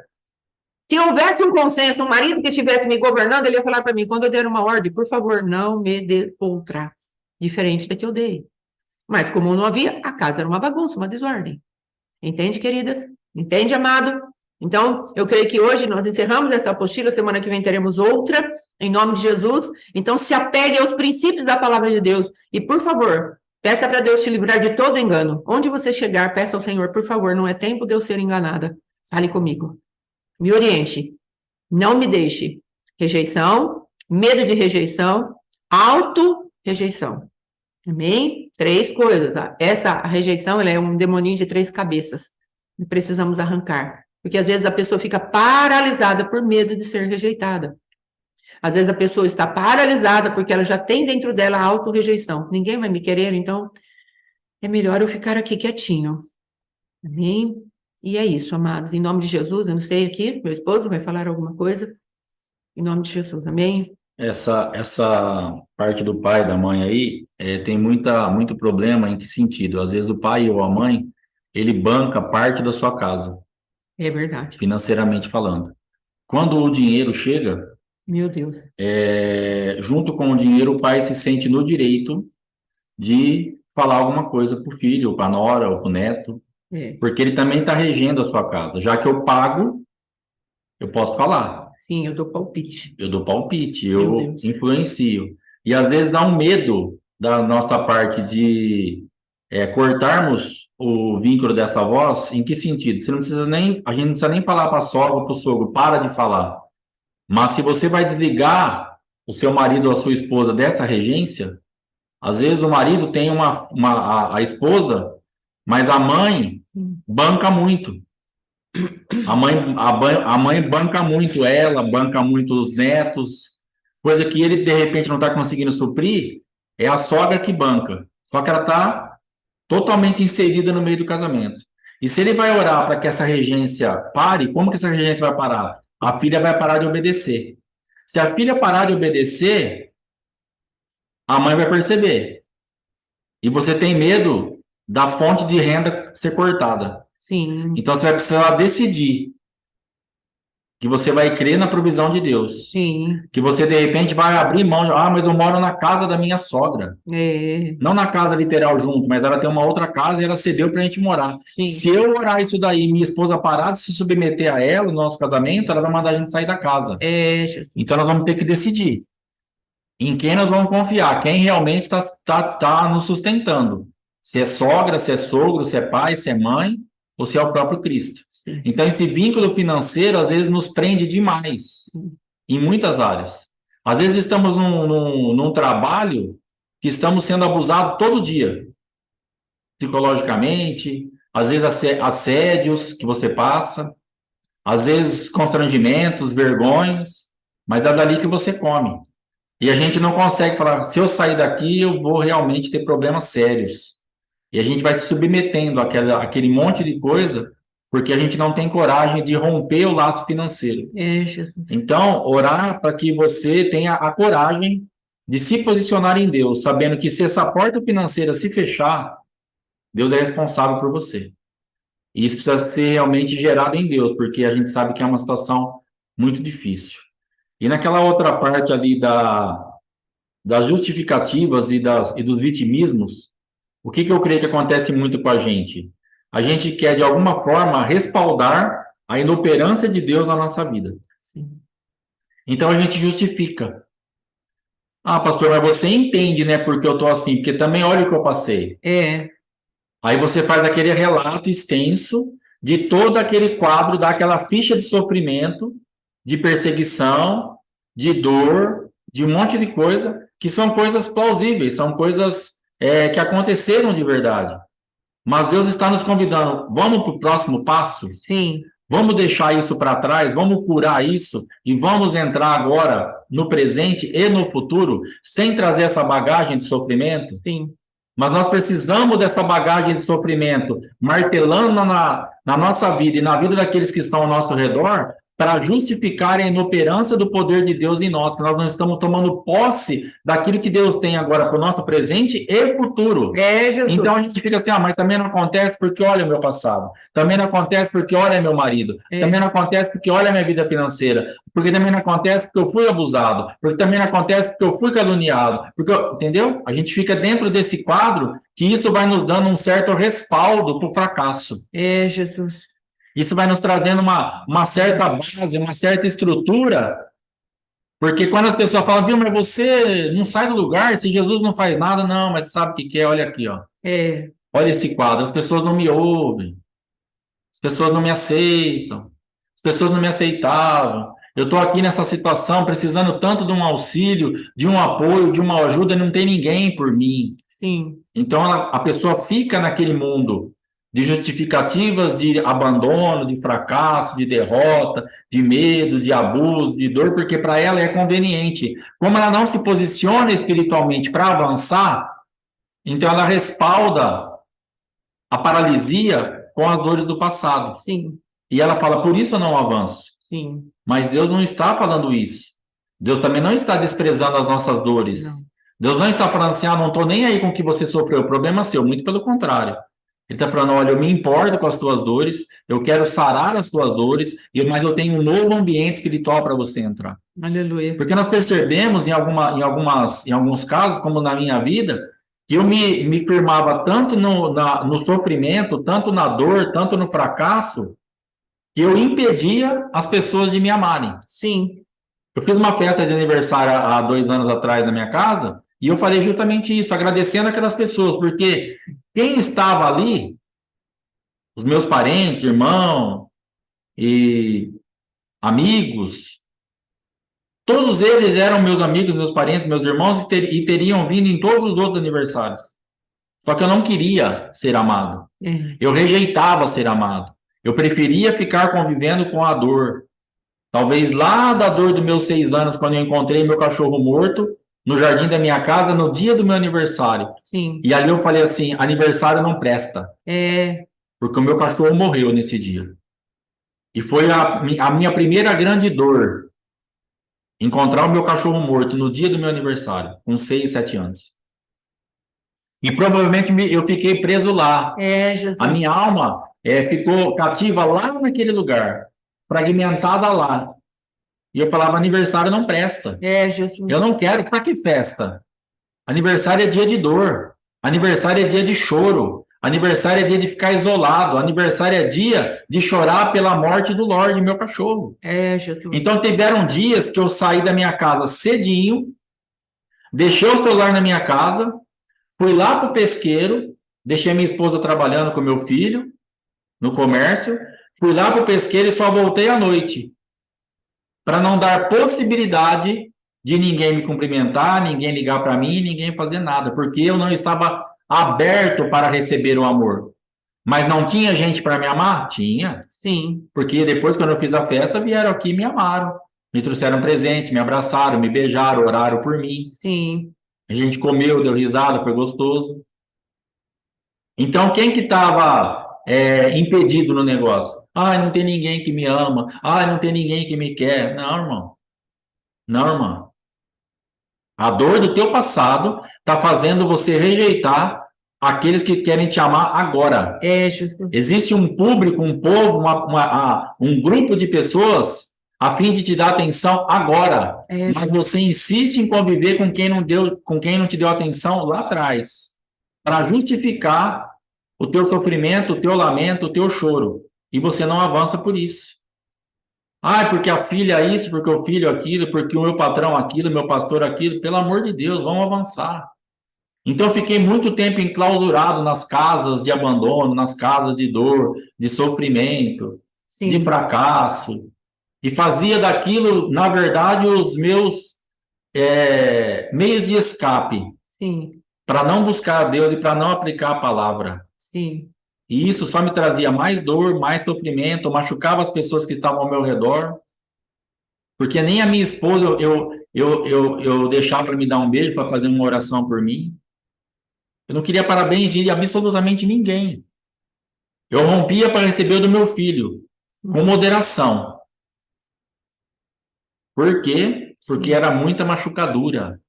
Se houvesse um consenso, um marido que estivesse me governando, ele ia falar para mim, quando eu der uma ordem, por favor, não me dê outra, diferente da que eu dei. Mas como não havia, a casa era uma bagunça, uma desordem. Entende, queridas? Entende, amado? Então, eu creio que hoje nós encerramos essa apostila, semana que vem teremos outra, em nome de Jesus. Então, se apegue aos princípios da palavra de Deus. E, por favor, peça para Deus te livrar de todo engano. Onde você chegar, peça ao Senhor, por favor, não é tempo de eu ser enganada. Fale comigo. Me oriente. Não me deixe. Rejeição, medo de rejeição, auto-rejeição. Amém? 3 coisas. Tá? Essa rejeição, ela é um demoninho de 3 cabeças. E precisamos arrancar. Porque às vezes a pessoa fica paralisada por medo de ser rejeitada. Às vezes a pessoa está paralisada porque ela já tem dentro dela a auto-rejeição. Ninguém vai me querer, então é melhor eu ficar aqui quietinho. Amém? E é isso, amados. Em nome de Jesus, eu não sei aqui, meu esposo vai falar alguma coisa. Em nome de Jesus, amém? Essa parte do pai e da mãe aí tem muito problema em que sentido? Às vezes o pai ou a mãe, ele banca parte da sua casa, É verdade. financeiramente falando. Quando o dinheiro chega, Meu Deus. junto com o dinheiro, o pai se sente no direito de falar alguma coisa para o filho, ou para a nora, ou para o neto, porque ele também está regendo a sua casa. Já que eu pago, eu posso falar. Sim, eu dou palpite. Eu dou palpite, eu influencio. E às vezes há um medo da nossa parte de cortarmos o vínculo dessa voz. Em que sentido? Você não precisa nem, a gente não precisa nem falar para a sogra ou para o sogro, para de falar. Mas se você vai desligar o seu marido ou a sua esposa dessa regência, às vezes o marido tem a esposa, mas a mãe banca muito. A mãe banca muito ela, banca muito os netos, coisa que ele, de repente, não está conseguindo suprir, é a sogra que banca. Só que ela está totalmente inserida no meio do casamento. E se ele vai orar para que essa regência pare, como que essa regência vai parar? A filha vai parar de obedecer. Se a filha parar de obedecer, a mãe vai perceber. E você tem medo da fonte de renda ser cortada. Sim. Então você vai precisar decidir que você vai crer na provisão de Deus. Sim. Que você de repente vai abrir mão, mas eu moro na casa da minha sogra. Não na casa literal junto, mas ela tem uma outra casa e ela cedeu pra gente morar. Sim. Se eu orar isso daí, minha esposa parar de se submeter a ela, no nosso casamento, ela vai mandar a gente sair da casa. Então nós vamos ter que decidir em quem nós vamos confiar, quem realmente está nos sustentando. Se é sogra, se é sogro, se é pai, se é mãe, ou se é o próprio Cristo. Sim. Então, esse vínculo financeiro, às vezes, nos prende demais, em muitas áreas. Às vezes estamos num trabalho que estamos sendo abusados todo dia, psicologicamente, às vezes assédios que você passa, às vezes constrangimentos, vergonhas, mas é dali que você come. E a gente não consegue falar, se eu sair daqui, eu vou realmente ter problemas sérios. E a gente vai se submetendo àquele monte de coisa, porque a gente não tem coragem de romper o laço financeiro. Então, orar para que você tenha a coragem de se posicionar em Deus, sabendo que se essa porta financeira se fechar, Deus é responsável por você. E isso precisa ser realmente gerado em Deus, porque a gente sabe que é uma situação muito difícil. E naquela outra parte ali das justificativas e dos vitimismos, o que eu creio que acontece muito com a gente? A gente quer, de alguma forma, respaldar a inoperância de Deus na nossa vida. Sim. Então a gente justifica. Ah, pastor, mas você entende, né, porque eu tô assim, porque também olha o que eu passei. Aí você faz aquele relato extenso de todo aquele quadro, dá aquela ficha de sofrimento, de perseguição, de dor, de um monte de coisa, que são coisas plausíveis, são coisas que aconteceram de verdade. Mas Deus está nos convidando, vamos para o próximo passo? Sim. Vamos deixar isso para trás, vamos curar isso e vamos entrar agora no presente e no futuro, sem trazer essa bagagem de sofrimento? Sim. Mas nós precisamos dessa bagagem de sofrimento martelando na nossa vida e na vida daqueles que estão ao nosso redor para justificar a inoperância do poder de Deus em nós, que nós não estamos tomando posse daquilo que Deus tem agora para o nosso presente e futuro. Então a gente fica assim, mas também não acontece porque olha o meu passado, também não acontece porque olha meu marido, também não acontece porque olha a minha vida financeira, porque também não acontece porque eu fui abusado, porque também não acontece porque eu fui caluniado, entendeu? A gente fica dentro desse quadro que isso vai nos dando um certo respaldo para o fracasso. Jesus. Isso vai nos trazendo uma certa base, uma certa estrutura, porque quando as pessoas falam, viu, mas você não sai do lugar, se Jesus não faz nada, não, mas sabe o que é? Olha aqui, ó. Olha esse quadro, as pessoas não me ouvem, as pessoas não me aceitam, as pessoas não me aceitavam, eu estou aqui nessa situação, precisando tanto de um auxílio, de um apoio, de uma ajuda, não tem ninguém por mim. Sim. Então a pessoa fica naquele mundo de justificativas de abandono, de fracasso, de derrota, de medo, de abuso, de dor, porque para ela é conveniente. Como ela não se posiciona espiritualmente para avançar, então ela respalda a paralisia com as dores do passado. Sim. E ela fala, por isso eu não avanço. Sim. Mas Deus não está falando isso. Deus também não está desprezando as nossas dores. Não. Deus não está falando assim, não estou nem aí com o que você sofreu, o problema é seu, muito pelo contrário. Ele está falando, olha, eu me importo com as tuas dores, eu quero sarar as tuas dores, mas eu tenho um novo ambiente espiritual para você entrar. Aleluia. Porque nós percebemos em alguns casos, como na minha vida, que eu me firmava tanto no sofrimento, tanto na dor, tanto no fracasso, que eu impedia as pessoas de me amarem. Sim. Eu fiz uma festa de aniversário há 2 anos atrás na minha casa, e eu falei justamente isso, agradecendo aquelas pessoas, porque quem estava ali, os meus parentes, irmãos e amigos, todos eles eram meus amigos, meus parentes, meus irmãos e teriam vindo em todos os outros aniversários. Só que eu não queria ser amado. Eu rejeitava ser amado. Eu preferia ficar convivendo com a dor. Talvez lá da dor dos meus 6 anos, quando eu encontrei meu cachorro morto, no jardim da minha casa, no dia do meu aniversário. Sim. E ali eu falei assim, aniversário não presta. Porque o meu cachorro morreu nesse dia. E foi a minha primeira grande dor, encontrar o meu cachorro morto no dia do meu aniversário, com 6, 7 anos. E provavelmente eu fiquei preso lá. Jesus. A minha alma ficou cativa lá naquele lugar, fragmentada lá. E eu falava, aniversário não presta. Jesus. Eu não quero, para que festa? Aniversário é dia de dor. Aniversário é dia de choro. Aniversário é dia de ficar isolado. Aniversário é dia de chorar pela morte do Lorde, meu cachorro. Jesus. Então, tiveram dias que eu saí da minha casa cedinho, deixei o celular na minha casa, fui lá para o pesqueiro, deixei minha esposa trabalhando com meu filho no comércio, fui lá para o pesqueiro e só voltei à noite, para não dar possibilidade de ninguém me cumprimentar, ninguém ligar para mim, ninguém fazer nada, porque eu não estava aberto para receber o amor. Mas não tinha gente para me amar? Tinha. Sim, Porque depois, quando eu fiz a festa, vieram aqui e me amaram. Me trouxeram presente, me abraçaram, me beijaram, oraram por mim. sim, A gente comeu, deu risada, foi gostoso. Então, quem que estava impedido no negócio? Ah, não tem ninguém que me ama. Ah, não tem ninguém que me quer. Não, irmão. Não, irmão. A dor do teu passado está fazendo você rejeitar aqueles que querem te amar agora. Jesus. Existe um público, um povo, um grupo de pessoas a fim de te dar atenção agora. Mas você insiste em conviver com quem não te deu atenção lá atrás, para justificar o teu sofrimento, o teu lamento, o teu choro. E você não avança por isso. Ah, porque a filha isso, porque o filho aquilo, porque o meu patrão aquilo, meu pastor aquilo. Pelo amor de Deus, vamos avançar. Então, eu fiquei muito tempo enclausurado nas casas de abandono, nas casas de dor, de sofrimento, de Sim, fracasso. E fazia daquilo, na verdade, os meus meios de escape, sim, para não buscar a Deus e para não aplicar a palavra. sim. E isso só me trazia mais dor, mais sofrimento, machucava as pessoas que estavam ao meu redor, porque nem a minha esposa eu deixava para me dar um beijo, para fazer uma oração por mim. Eu não queria parabéns de absolutamente ninguém. Eu rompia para receber o do meu filho, com moderação. Por quê? Porque Sim, era muita machucadura.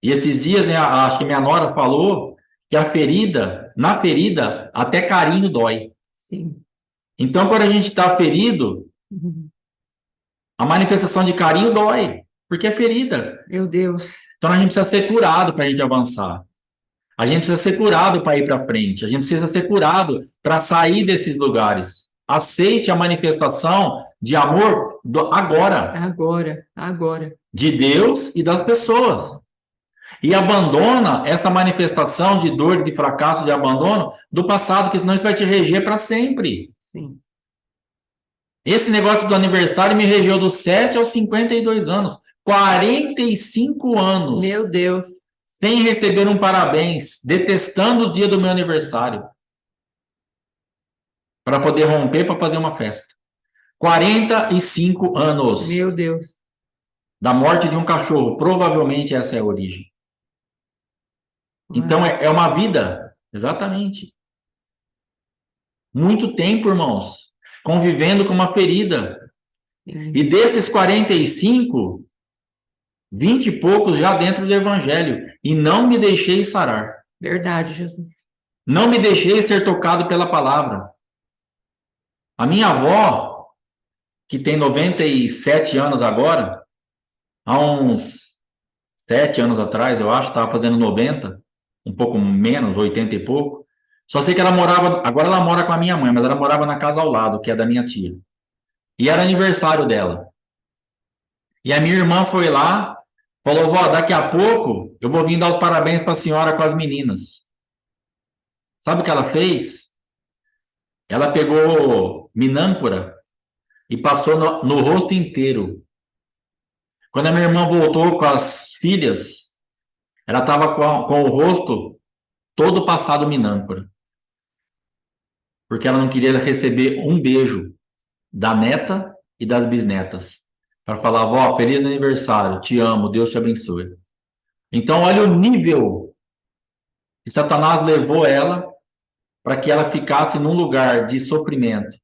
E esses dias, né, acho que minha nora falou que na ferida, até carinho dói. sim. Então, quando a gente está ferido, Uhum. a manifestação de carinho dói, porque é ferida. Meu Deus. Então, a gente precisa ser curado para a gente avançar. A gente precisa ser curado para ir para frente. A gente precisa ser curado para sair desses lugares. Aceite a manifestação de amor agora, Agora, agora. de Deus e das pessoas. E abandona essa manifestação de dor, de fracasso, de abandono do passado, que senão isso vai te reger para sempre. Sim. Esse negócio do aniversário me regeu dos 7 aos 52 anos. 45 anos Meu Deus. sem receber um parabéns, detestando o dia do meu aniversário, para poder romper, para fazer uma festa. 45 anos Meu Deus. da morte de um cachorro. Provavelmente essa é a origem. Então, é uma vida, exatamente. Muito tempo, irmãos, convivendo com uma ferida. Sim. E desses 45, 20 e poucos já dentro do evangelho. E não me deixei sarar. Verdade, Jesus. Não me deixei ser tocado pela palavra. A minha avó, que tem 97 anos agora, há uns 7 anos atrás, eu acho, estava fazendo 90, um pouco menos, 80 e pouco. Só sei que ela morava, agora ela mora com a minha mãe, mas ela morava na casa ao lado, que é da minha tia. E era aniversário dela. E a minha irmã foi lá, falou: vó, daqui a pouco eu vou vir dar os parabéns para a senhora com as meninas. Sabe o que ela fez? Ela pegou minâncora e passou no rosto inteiro. Quando a minha irmã voltou com as filhas, ela estava com o rosto todo passado minâncora. Porque ela não queria receber um beijo da neta e das bisnetas. Para falar: vó, feliz aniversário, te amo, Deus te abençoe. Então, olha o nível que Satanás levou ela para que ela ficasse num lugar de sofrimento.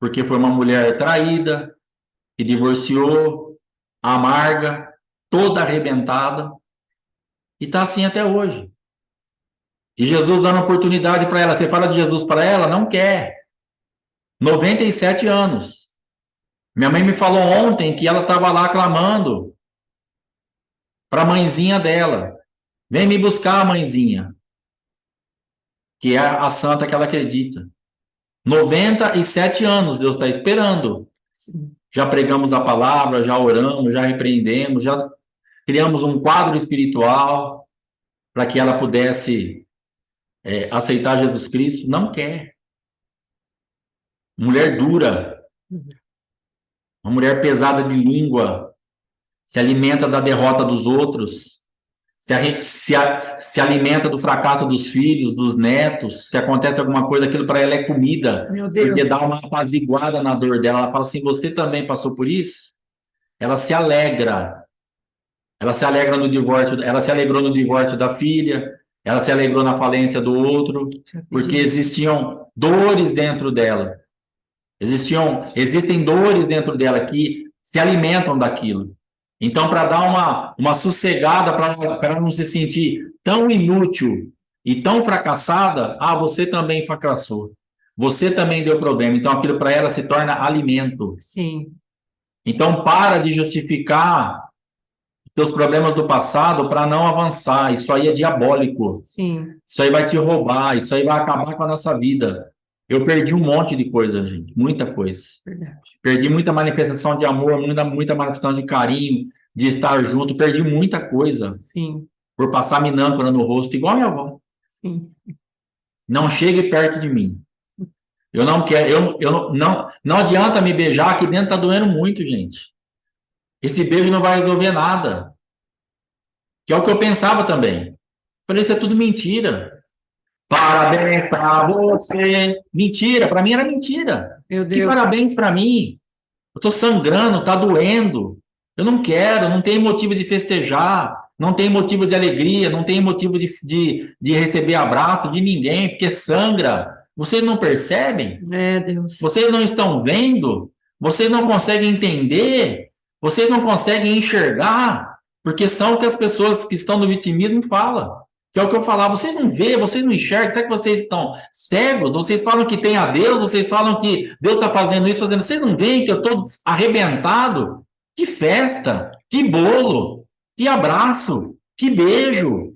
Porque foi uma mulher traída, que divorciou, amarga, toda arrebentada, e está assim até hoje. E Jesus dando oportunidade para ela. Você fala de Jesus para ela? Não quer. 97 anos. Minha mãe me falou ontem que ela estava lá clamando para a mãezinha dela: vem me buscar, mãezinha. Que é a santa que ela acredita. 97 anos, Deus está esperando. Sim. Já pregamos a palavra, já oramos, já repreendemos, já criamos um quadro espiritual para que ela pudesse aceitar Jesus Cristo. Não quer. Mulher dura, uma mulher pesada de língua, se alimenta da derrota dos outros, se alimenta do fracasso dos filhos, dos netos, se acontece alguma coisa, aquilo para ela é comida, Meu Deus. porque dá uma apaziguada na dor dela. Ela fala assim, você também passou por isso? Ela se alegra no divórcio, ela se alegrou no divórcio da filha, ela se alegrou na falência do outro, porque existiam dores dentro dela. Existem dores dentro dela que se alimentam daquilo. Então, para dar uma sossegada, para ela não se sentir tão inútil e tão fracassada, você também fracassou. Você também deu problema. Então, aquilo para ela se torna alimento. Sim. Então, para de justificar seus problemas do passado para não avançar. Isso aí é diabólico. Sim. Isso aí vai te roubar. Isso aí vai acabar com a nossa vida. Eu perdi um monte de coisa, gente. Muita coisa. Verdade. Perdi muita manifestação de amor, muita manifestação de carinho, de estar junto. Perdi muita coisa. Sim. Por passar minâncora no rosto, igual a minha avó. Sim. Não chegue perto de mim. Eu não quero, não adianta me beijar, aqui dentro tá doendo muito, gente. Esse beijo não vai resolver nada. Que é o que eu pensava também. Falei, isso é tudo mentira. Parabéns para você. Mentira, para mim era mentira. Meu Deus. Que parabéns para mim? Eu tô sangrando, tá doendo. Eu não quero, não tem motivo de festejar, não tem motivo de alegria, não tem motivo de receber abraço de ninguém, porque sangra. Vocês não percebem? Deus. Vocês não estão vendo? Vocês não conseguem entender? Vocês não conseguem enxergar? Porque são o que as pessoas que estão no vitimismo falam. Que é o que eu falava, vocês não vê, vocês não enxergam, será que vocês estão cegos? Vocês falam que tem a Deus, vocês falam que Deus está fazendo isso, fazendo. Vocês não veem que eu estou arrebentado? Que festa, que bolo, que abraço, que beijo.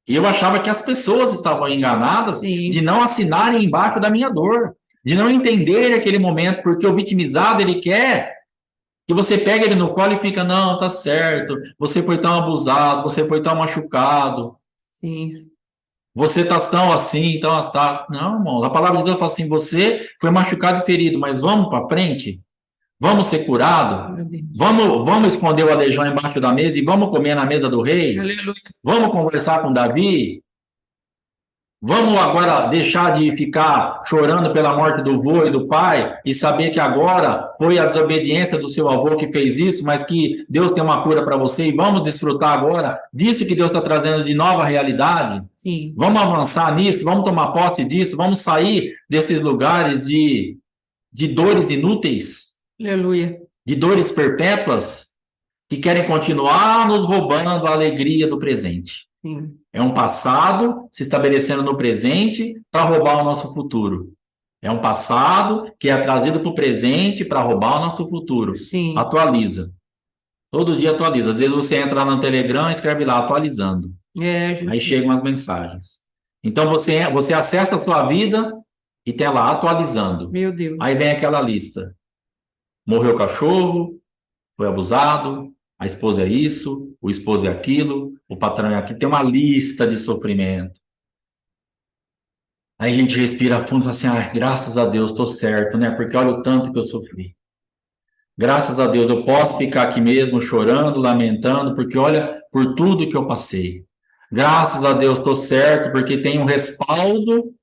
E eu achava que as pessoas estavam enganadas de não assinarem embaixo da minha dor, de não entenderem aquele momento, porque o vitimizado, ele quer que você pega ele no colo e fica, não, tá certo, você foi tão abusado, você foi tão machucado. Sim. Você tá tão assim, tão assado. Não, irmão, a palavra de Deus fala assim, você foi machucado e ferido, mas vamos para frente? Vamos ser curados? Vamos esconder o aleijão embaixo da mesa e vamos comer na mesa do rei? Aleluia. Vamos conversar com Davi? Vamos agora deixar de ficar chorando pela morte do avô e do pai e saber que agora foi a desobediência do seu avô que fez isso, mas que Deus tem uma cura para você e vamos desfrutar agora disso que Deus está trazendo de nova realidade? Sim. Vamos avançar nisso, vamos tomar posse disso, vamos sair desses lugares de dores inúteis, Aleluia, de dores perpétuas que querem continuar nos roubando a alegria do presente. sim. É um passado se estabelecendo no presente para roubar o nosso futuro. É um passado que é trazido para o presente para roubar o nosso futuro. Sim. Atualiza. Todo dia atualiza. Às vezes você entra lá no Telegram e escreve lá, atualizando. Gente. Aí chegam as mensagens. Então você acessa a sua vida e tem lá, atualizando. Meu Deus. Aí vem aquela lista. Morreu o cachorro, foi abusado, a esposa é isso, o esposo é aquilo, o patrão é aquilo. Tem uma lista de sofrimento. Aí a gente respira fundo e fala assim, graças a Deus, estou certo, né? Porque olha o tanto que eu sofri. Graças a Deus, eu posso ficar aqui mesmo chorando, lamentando, porque olha por tudo que eu passei. Graças a Deus, estou certo, porque tem um respaldo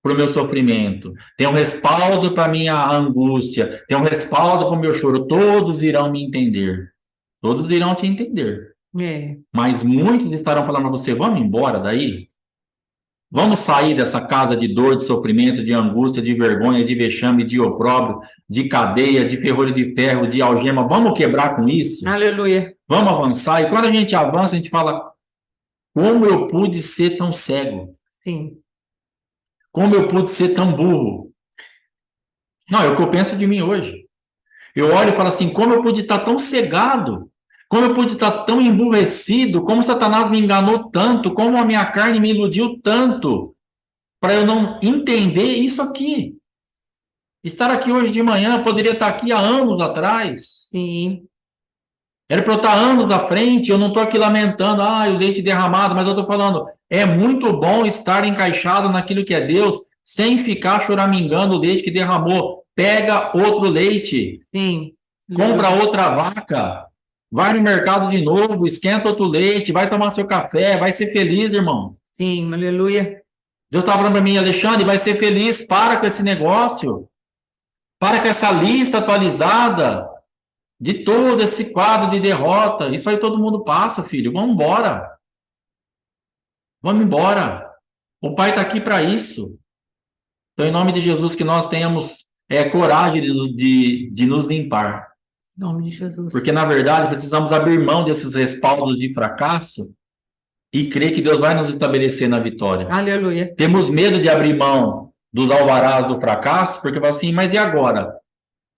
para o meu sofrimento, tem um respaldo para a minha angústia, tem um respaldo para o meu choro. Todos irão me entender. Todos irão te entender. Mas muitos estarão falando para você, vamos embora daí? Vamos sair dessa casa de dor, de sofrimento, de angústia, de vergonha, de vexame, de opróbrio, de cadeia, de ferrolho de ferro, de algema. Vamos quebrar com isso? Aleluia. Vamos avançar. E quando a gente avança, a gente fala, como eu pude ser tão cego? Sim. Como eu pude ser tão burro? Não, é o que eu penso de mim hoje. Eu olho e falo assim, como eu pude estar tão cegado? Como eu pude estar tão emburrecido? Como Satanás me enganou tanto? Como a minha carne me iludiu tanto? Para eu não entender isso aqui. Estar aqui hoje de manhã, poderia estar aqui há anos atrás. Sim. Era para eu estar anos à frente, eu não estou aqui lamentando, o leite derramado, mas eu estou falando, é muito bom estar encaixado naquilo que é Deus, sem ficar choramingando o leite que derramou. Pega outro leite. Sim. Compra outra vaca. Vai no mercado de novo, esquenta outro leite, vai tomar seu café, vai ser feliz, irmão. Sim, aleluia. Deus está falando para mim, Alexandre, vai ser feliz, para com esse negócio. Para com essa lista atualizada de todo esse quadro de derrota. Isso aí todo mundo passa, filho. Vamos embora. Vamos embora. O Pai está aqui para isso. Então, em nome de Jesus, que nós tenhamos coragem de nos limpar. Em nome de Jesus. Porque, na verdade, precisamos abrir mão desses respaldos de fracasso e crer que Deus vai nos estabelecer na vitória. Aleluia. Temos medo de abrir mão dos alvarás do fracasso, porque fala assim, mas e agora?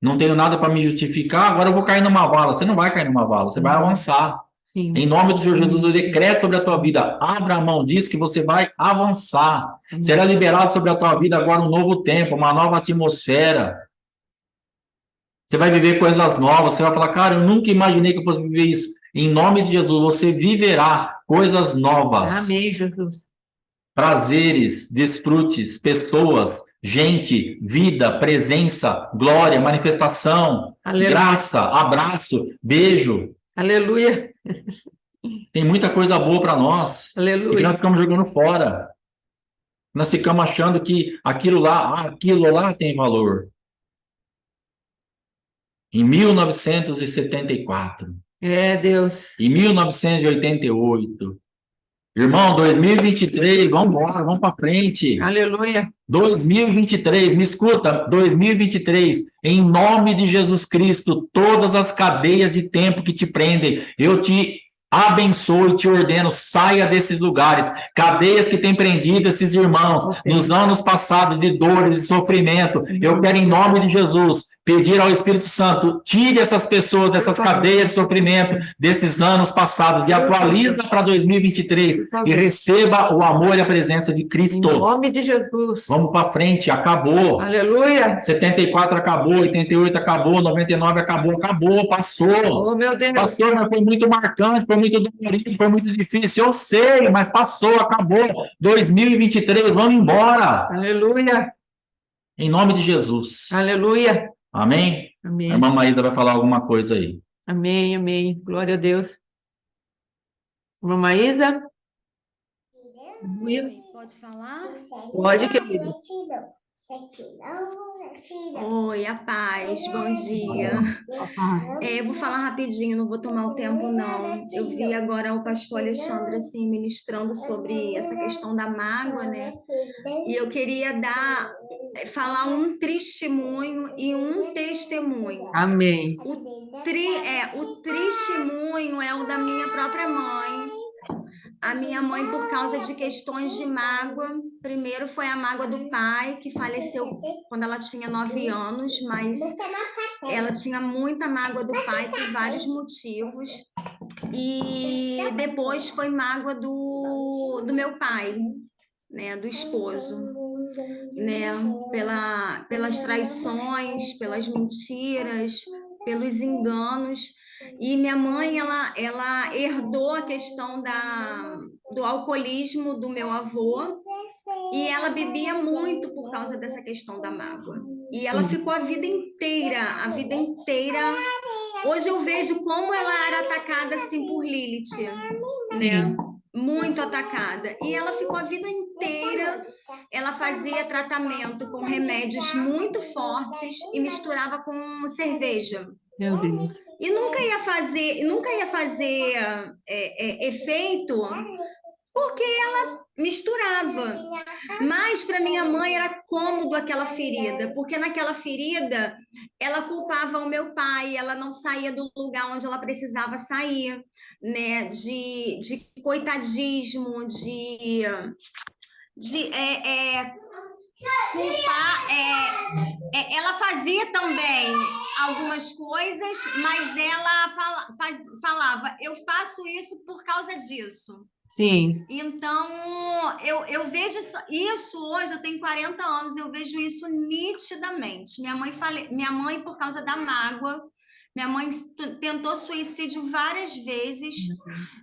Não tenho nada para me justificar, agora eu vou cair numa vala. Você não vai cair numa vala, você vai avançar. Sim. Em nome do Senhor Jesus, eu decreto sobre a tua vida, abra a mão disso que você vai avançar. Será liberado sobre a tua vida agora um novo tempo, uma nova atmosfera. Você vai viver coisas novas, você vai falar, cara, eu nunca imaginei que eu fosse viver isso. Em nome de Jesus, você viverá coisas novas. Amém, Jesus. Prazeres, desfrutes, pessoas, gente, vida, presença, glória, manifestação, Aleluia. Graça, abraço, beijo. Aleluia. Tem muita coisa boa para nós. Aleluia. E que nós ficamos jogando fora. Nós ficamos achando que aquilo lá tem valor. Em 1974. Deus. Em 1988. Irmão, 2023, vamos embora, vamos para frente. Aleluia. 2023, me escuta, 2023, em nome de Jesus Cristo, todas as cadeias de tempo que te prendem, eu te abençoo e te ordeno, saia desses lugares, cadeias que têm prendido esses irmãos nos anos passados de dores e sofrimento. Eu quero, em nome de Jesus, pedir ao Espírito Santo, tire essas pessoas dessas cadeias de sofrimento desses anos passados e atualiza para 2023 e receba o amor e a presença de Cristo. Em nome de Jesus. Vamos para frente, acabou. Aleluia. 74 acabou, 88 acabou, 99 acabou, passou. Oh, meu Deus. Passou, mas foi muito marcante, foi muito dolorido, foi muito difícil, eu sei, mas passou, acabou. 2023, vamos embora. Aleluia. Em nome de Jesus. Aleluia. Amém? Amém. A irmã Maísa vai falar alguma coisa aí. Amém, amém. Glória a Deus. Irmã Maísa? Pode falar? Pode, querido. Oi, a paz, bom dia. Eu vou falar rapidinho, não vou tomar o tempo, não. Eu vi agora o pastor Alexandre, assim, ministrando sobre essa questão da mágoa, né? E eu queria falar um testemunho e um testemunho. Amém. O testemunho é o da minha própria mãe. A minha mãe, por causa de questões de mágoa, primeiro foi a mágoa do pai, que faleceu quando ela tinha 9 anos, mas ela tinha muita mágoa do pai por vários motivos. E depois foi mágoa do meu pai, né, do esposo, né, pelas traições, pelas mentiras, pelos enganos. E minha mãe, ela herdou a questão do alcoolismo do meu avô, e ela bebia muito por causa dessa questão da mágoa. E ela ficou a vida inteira. Hoje eu vejo como ela era atacada assim por Lilith, né? Muito atacada. E ela ficou a vida inteira, ela fazia tratamento com remédios muito fortes e misturava com cerveja. Meu Deus. E nunca ia fazer efeito, porque ela misturava. Mas para minha mãe era cômodo aquela ferida, porque naquela ferida ela culpava o meu pai, ela não saía do lugar onde ela precisava sair, né? De coitadismo, de culpar. Ela fazia também algumas coisas, mas ela falava, eu faço isso por causa disso. Sim. Então, eu vejo isso hoje, eu tenho 40 anos, eu vejo isso nitidamente. Minha mãe, por causa da mágoa, minha mãe tentou suicídio várias vezes,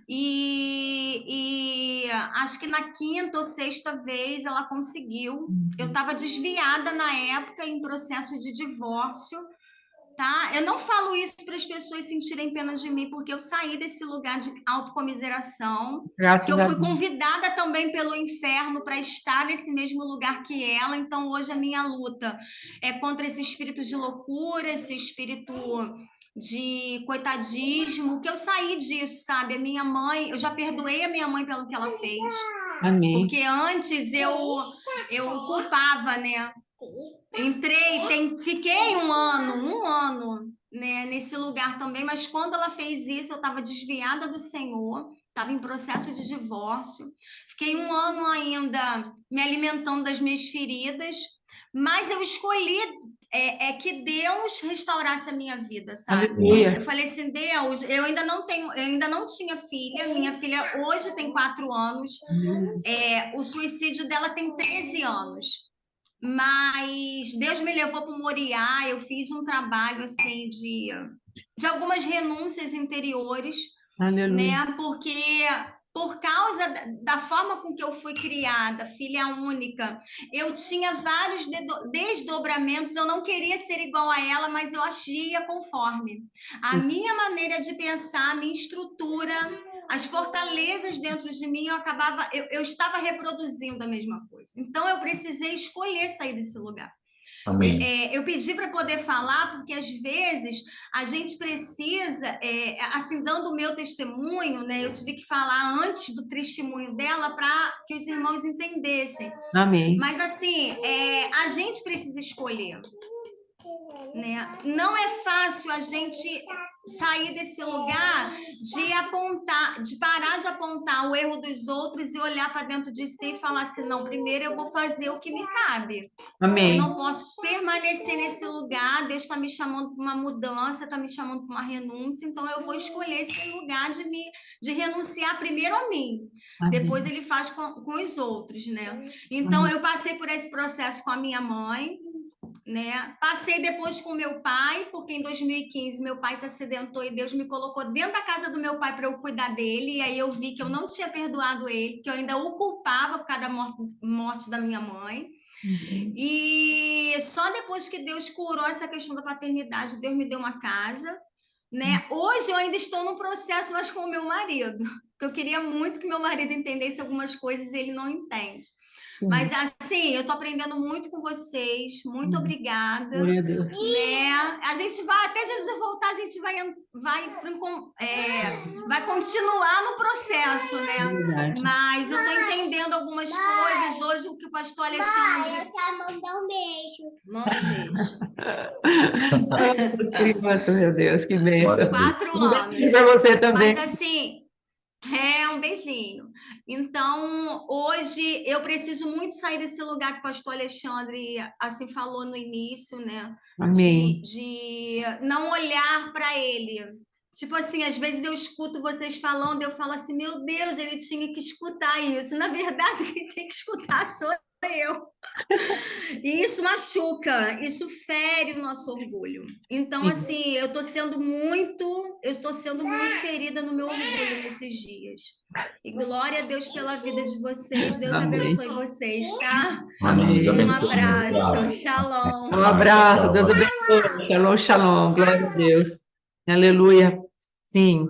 e acho que na 5ª ou 6ª vez ela conseguiu. Eu estava desviada na época, em processo de divórcio, tá? Eu não falo isso para as pessoas sentirem pena de mim, porque eu saí desse lugar de autocomiseração, Graças que eu a fui Deus. convidada também pelo inferno para estar nesse mesmo lugar que ela, então hoje a minha luta é contra esse espírito de loucura, esse espírito de coitadismo, que eu saí disso, sabe? A minha mãe, eu já perdoei a minha mãe pelo que ela fez, Amém. porque antes eu culpava, né? Fiquei um ano, né, nesse lugar também, mas quando ela fez isso, eu estava desviada do Senhor, estava em processo de divórcio, fiquei um ano ainda me alimentando das minhas feridas, mas eu escolhi que Deus restaurasse a minha vida, sabe? Aleluia. Eu falei assim, Deus, eu ainda não tinha filha, minha filha hoje tem 4 anos, o suicídio dela tem 13 anos. Mas Deus me levou para o Moriá, eu fiz um trabalho assim de algumas renúncias interiores, Aleluia. né? Porque por causa da forma com que eu fui criada, filha única, eu tinha vários desdobramentos, eu não queria ser igual a ela, mas eu agia conforme. A minha maneira de pensar, a minha estrutura, as fortalezas dentro de mim, eu estava reproduzindo a mesma coisa. Então, eu precisei escolher sair desse lugar. Amém. Eu pedi para poder falar, porque às vezes a gente precisa, assim, dando o meu testemunho, né? Eu tive que falar antes do testemunho dela para que os irmãos entendessem. Amém. Mas assim, a gente precisa escolher, né? Não é fácil a gente sair desse lugar de parar de apontar o erro dos outros e olhar para dentro de si e falar assim, não, primeiro eu vou fazer o que me cabe. Amém. Eu não posso permanecer nesse lugar, Deus está me chamando para uma mudança, está me chamando para uma renúncia, então eu vou escolher esse lugar de renunciar primeiro a mim. Amém. Depois ele faz com os outros, né? Então, eu passei por esse processo com a minha mãe, né? Passei depois com meu pai, porque em 2015 meu pai se acidentou e Deus me colocou dentro da casa do meu pai para eu cuidar dele, e aí eu vi que eu não tinha perdoado ele, que eu ainda o culpava por causa da morte da minha mãe. E só depois que Deus curou essa questão da paternidade, Deus me deu uma casa, né? Hoje eu ainda estou no processo, mas com o meu marido, que eu queria muito que meu marido entendesse algumas coisas e ele não entende. Mas assim, eu tô aprendendo muito com vocês. Muito obrigada. Glória a Deus. Né? A gente vai, até Jesus voltar, a gente vai continuar no processo, né? Verdade. Mas eu tô entendendo algumas coisas. Hoje o que o pastor Alexandre... Eu quero mandar um beijo. Manda um beijo. Essas crianças, meu Deus, que bênção. 4 Um anos. beijo para você também. Mas assim, um beijinho. Então, hoje eu preciso muito sair desse lugar que o pastor Alexandre assim falou no início, né? Amém. De não olhar para ele. Tipo assim, às vezes eu escuto vocês falando, eu falo assim, meu Deus, ele tinha que escutar isso. Na verdade, quem tem que escutar sou eu. E isso machuca, isso fere o nosso orgulho. Então, assim, eu estou sendo muito ferida no meu orgulho nesses dias. E glória a Deus pela vida de vocês. Deus abençoe vocês, tá? Amém. Um abraço, shalom. Um abraço, Deus abençoe. Shalom, shalom. Glória a Deus. Aleluia. Sim.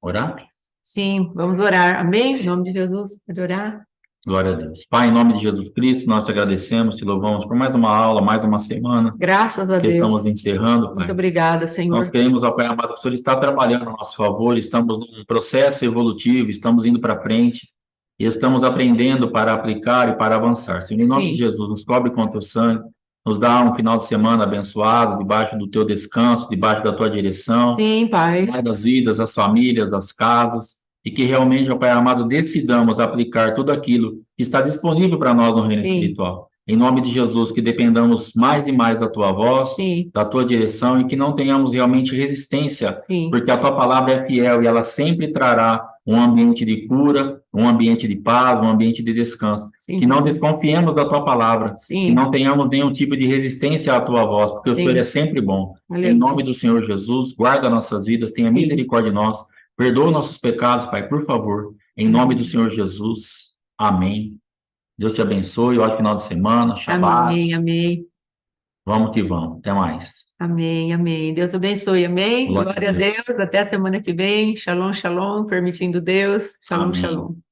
Orar? Sim, vamos orar. Amém? Em nome de Jesus, pode orar? Glória a Deus. Pai, em nome de Jesus Cristo, nós te agradecemos, te louvamos por mais uma aula, mais uma semana. Graças a Que Deus. estamos encerrando, Pai. Muito obrigada, Senhor. Nós queremos, ó Pai amado, que o Senhor está trabalhando a nosso favor, estamos num processo evolutivo, estamos indo para frente e estamos aprendendo para aplicar e para avançar. Senhor, em nome Sim. de Jesus, nos cobre com o teu sangue, nos dá um final de semana abençoado, debaixo do teu descanso, debaixo da tua direção. Sim, Pai. Pai das vidas, das famílias, das casas, e que realmente, ó Pai amado, decidamos aplicar tudo aquilo que está disponível para nós no reino Sim. espiritual. Em nome de Jesus, que dependamos mais e mais da tua voz, Sim. da tua direção, e que não tenhamos realmente resistência, Sim. porque a tua palavra é fiel e ela sempre trará um ambiente de cura, um ambiente de paz, um ambiente de descanso. Sim. Que não desconfiemos da tua palavra, Sim. que não tenhamos nenhum tipo de resistência à tua voz, porque o Sim. Senhor é sempre bom. Aleluia. Em nome do Senhor Jesus, guarda nossas vidas, tenha Sim. misericórdia de nós, perdoa nossos pecados, Pai, por favor. Em nome do Senhor Jesus. Amém. Deus te abençoe, ótimo final de semana, Shabbat. Amém, amém. Vamos que vamos. Até mais. Amém, amém. Deus abençoe, amém. Glória a Glória a Deus. Até a semana que vem. Shalom, shalom, permitindo Deus. Shalom, Amém. shalom.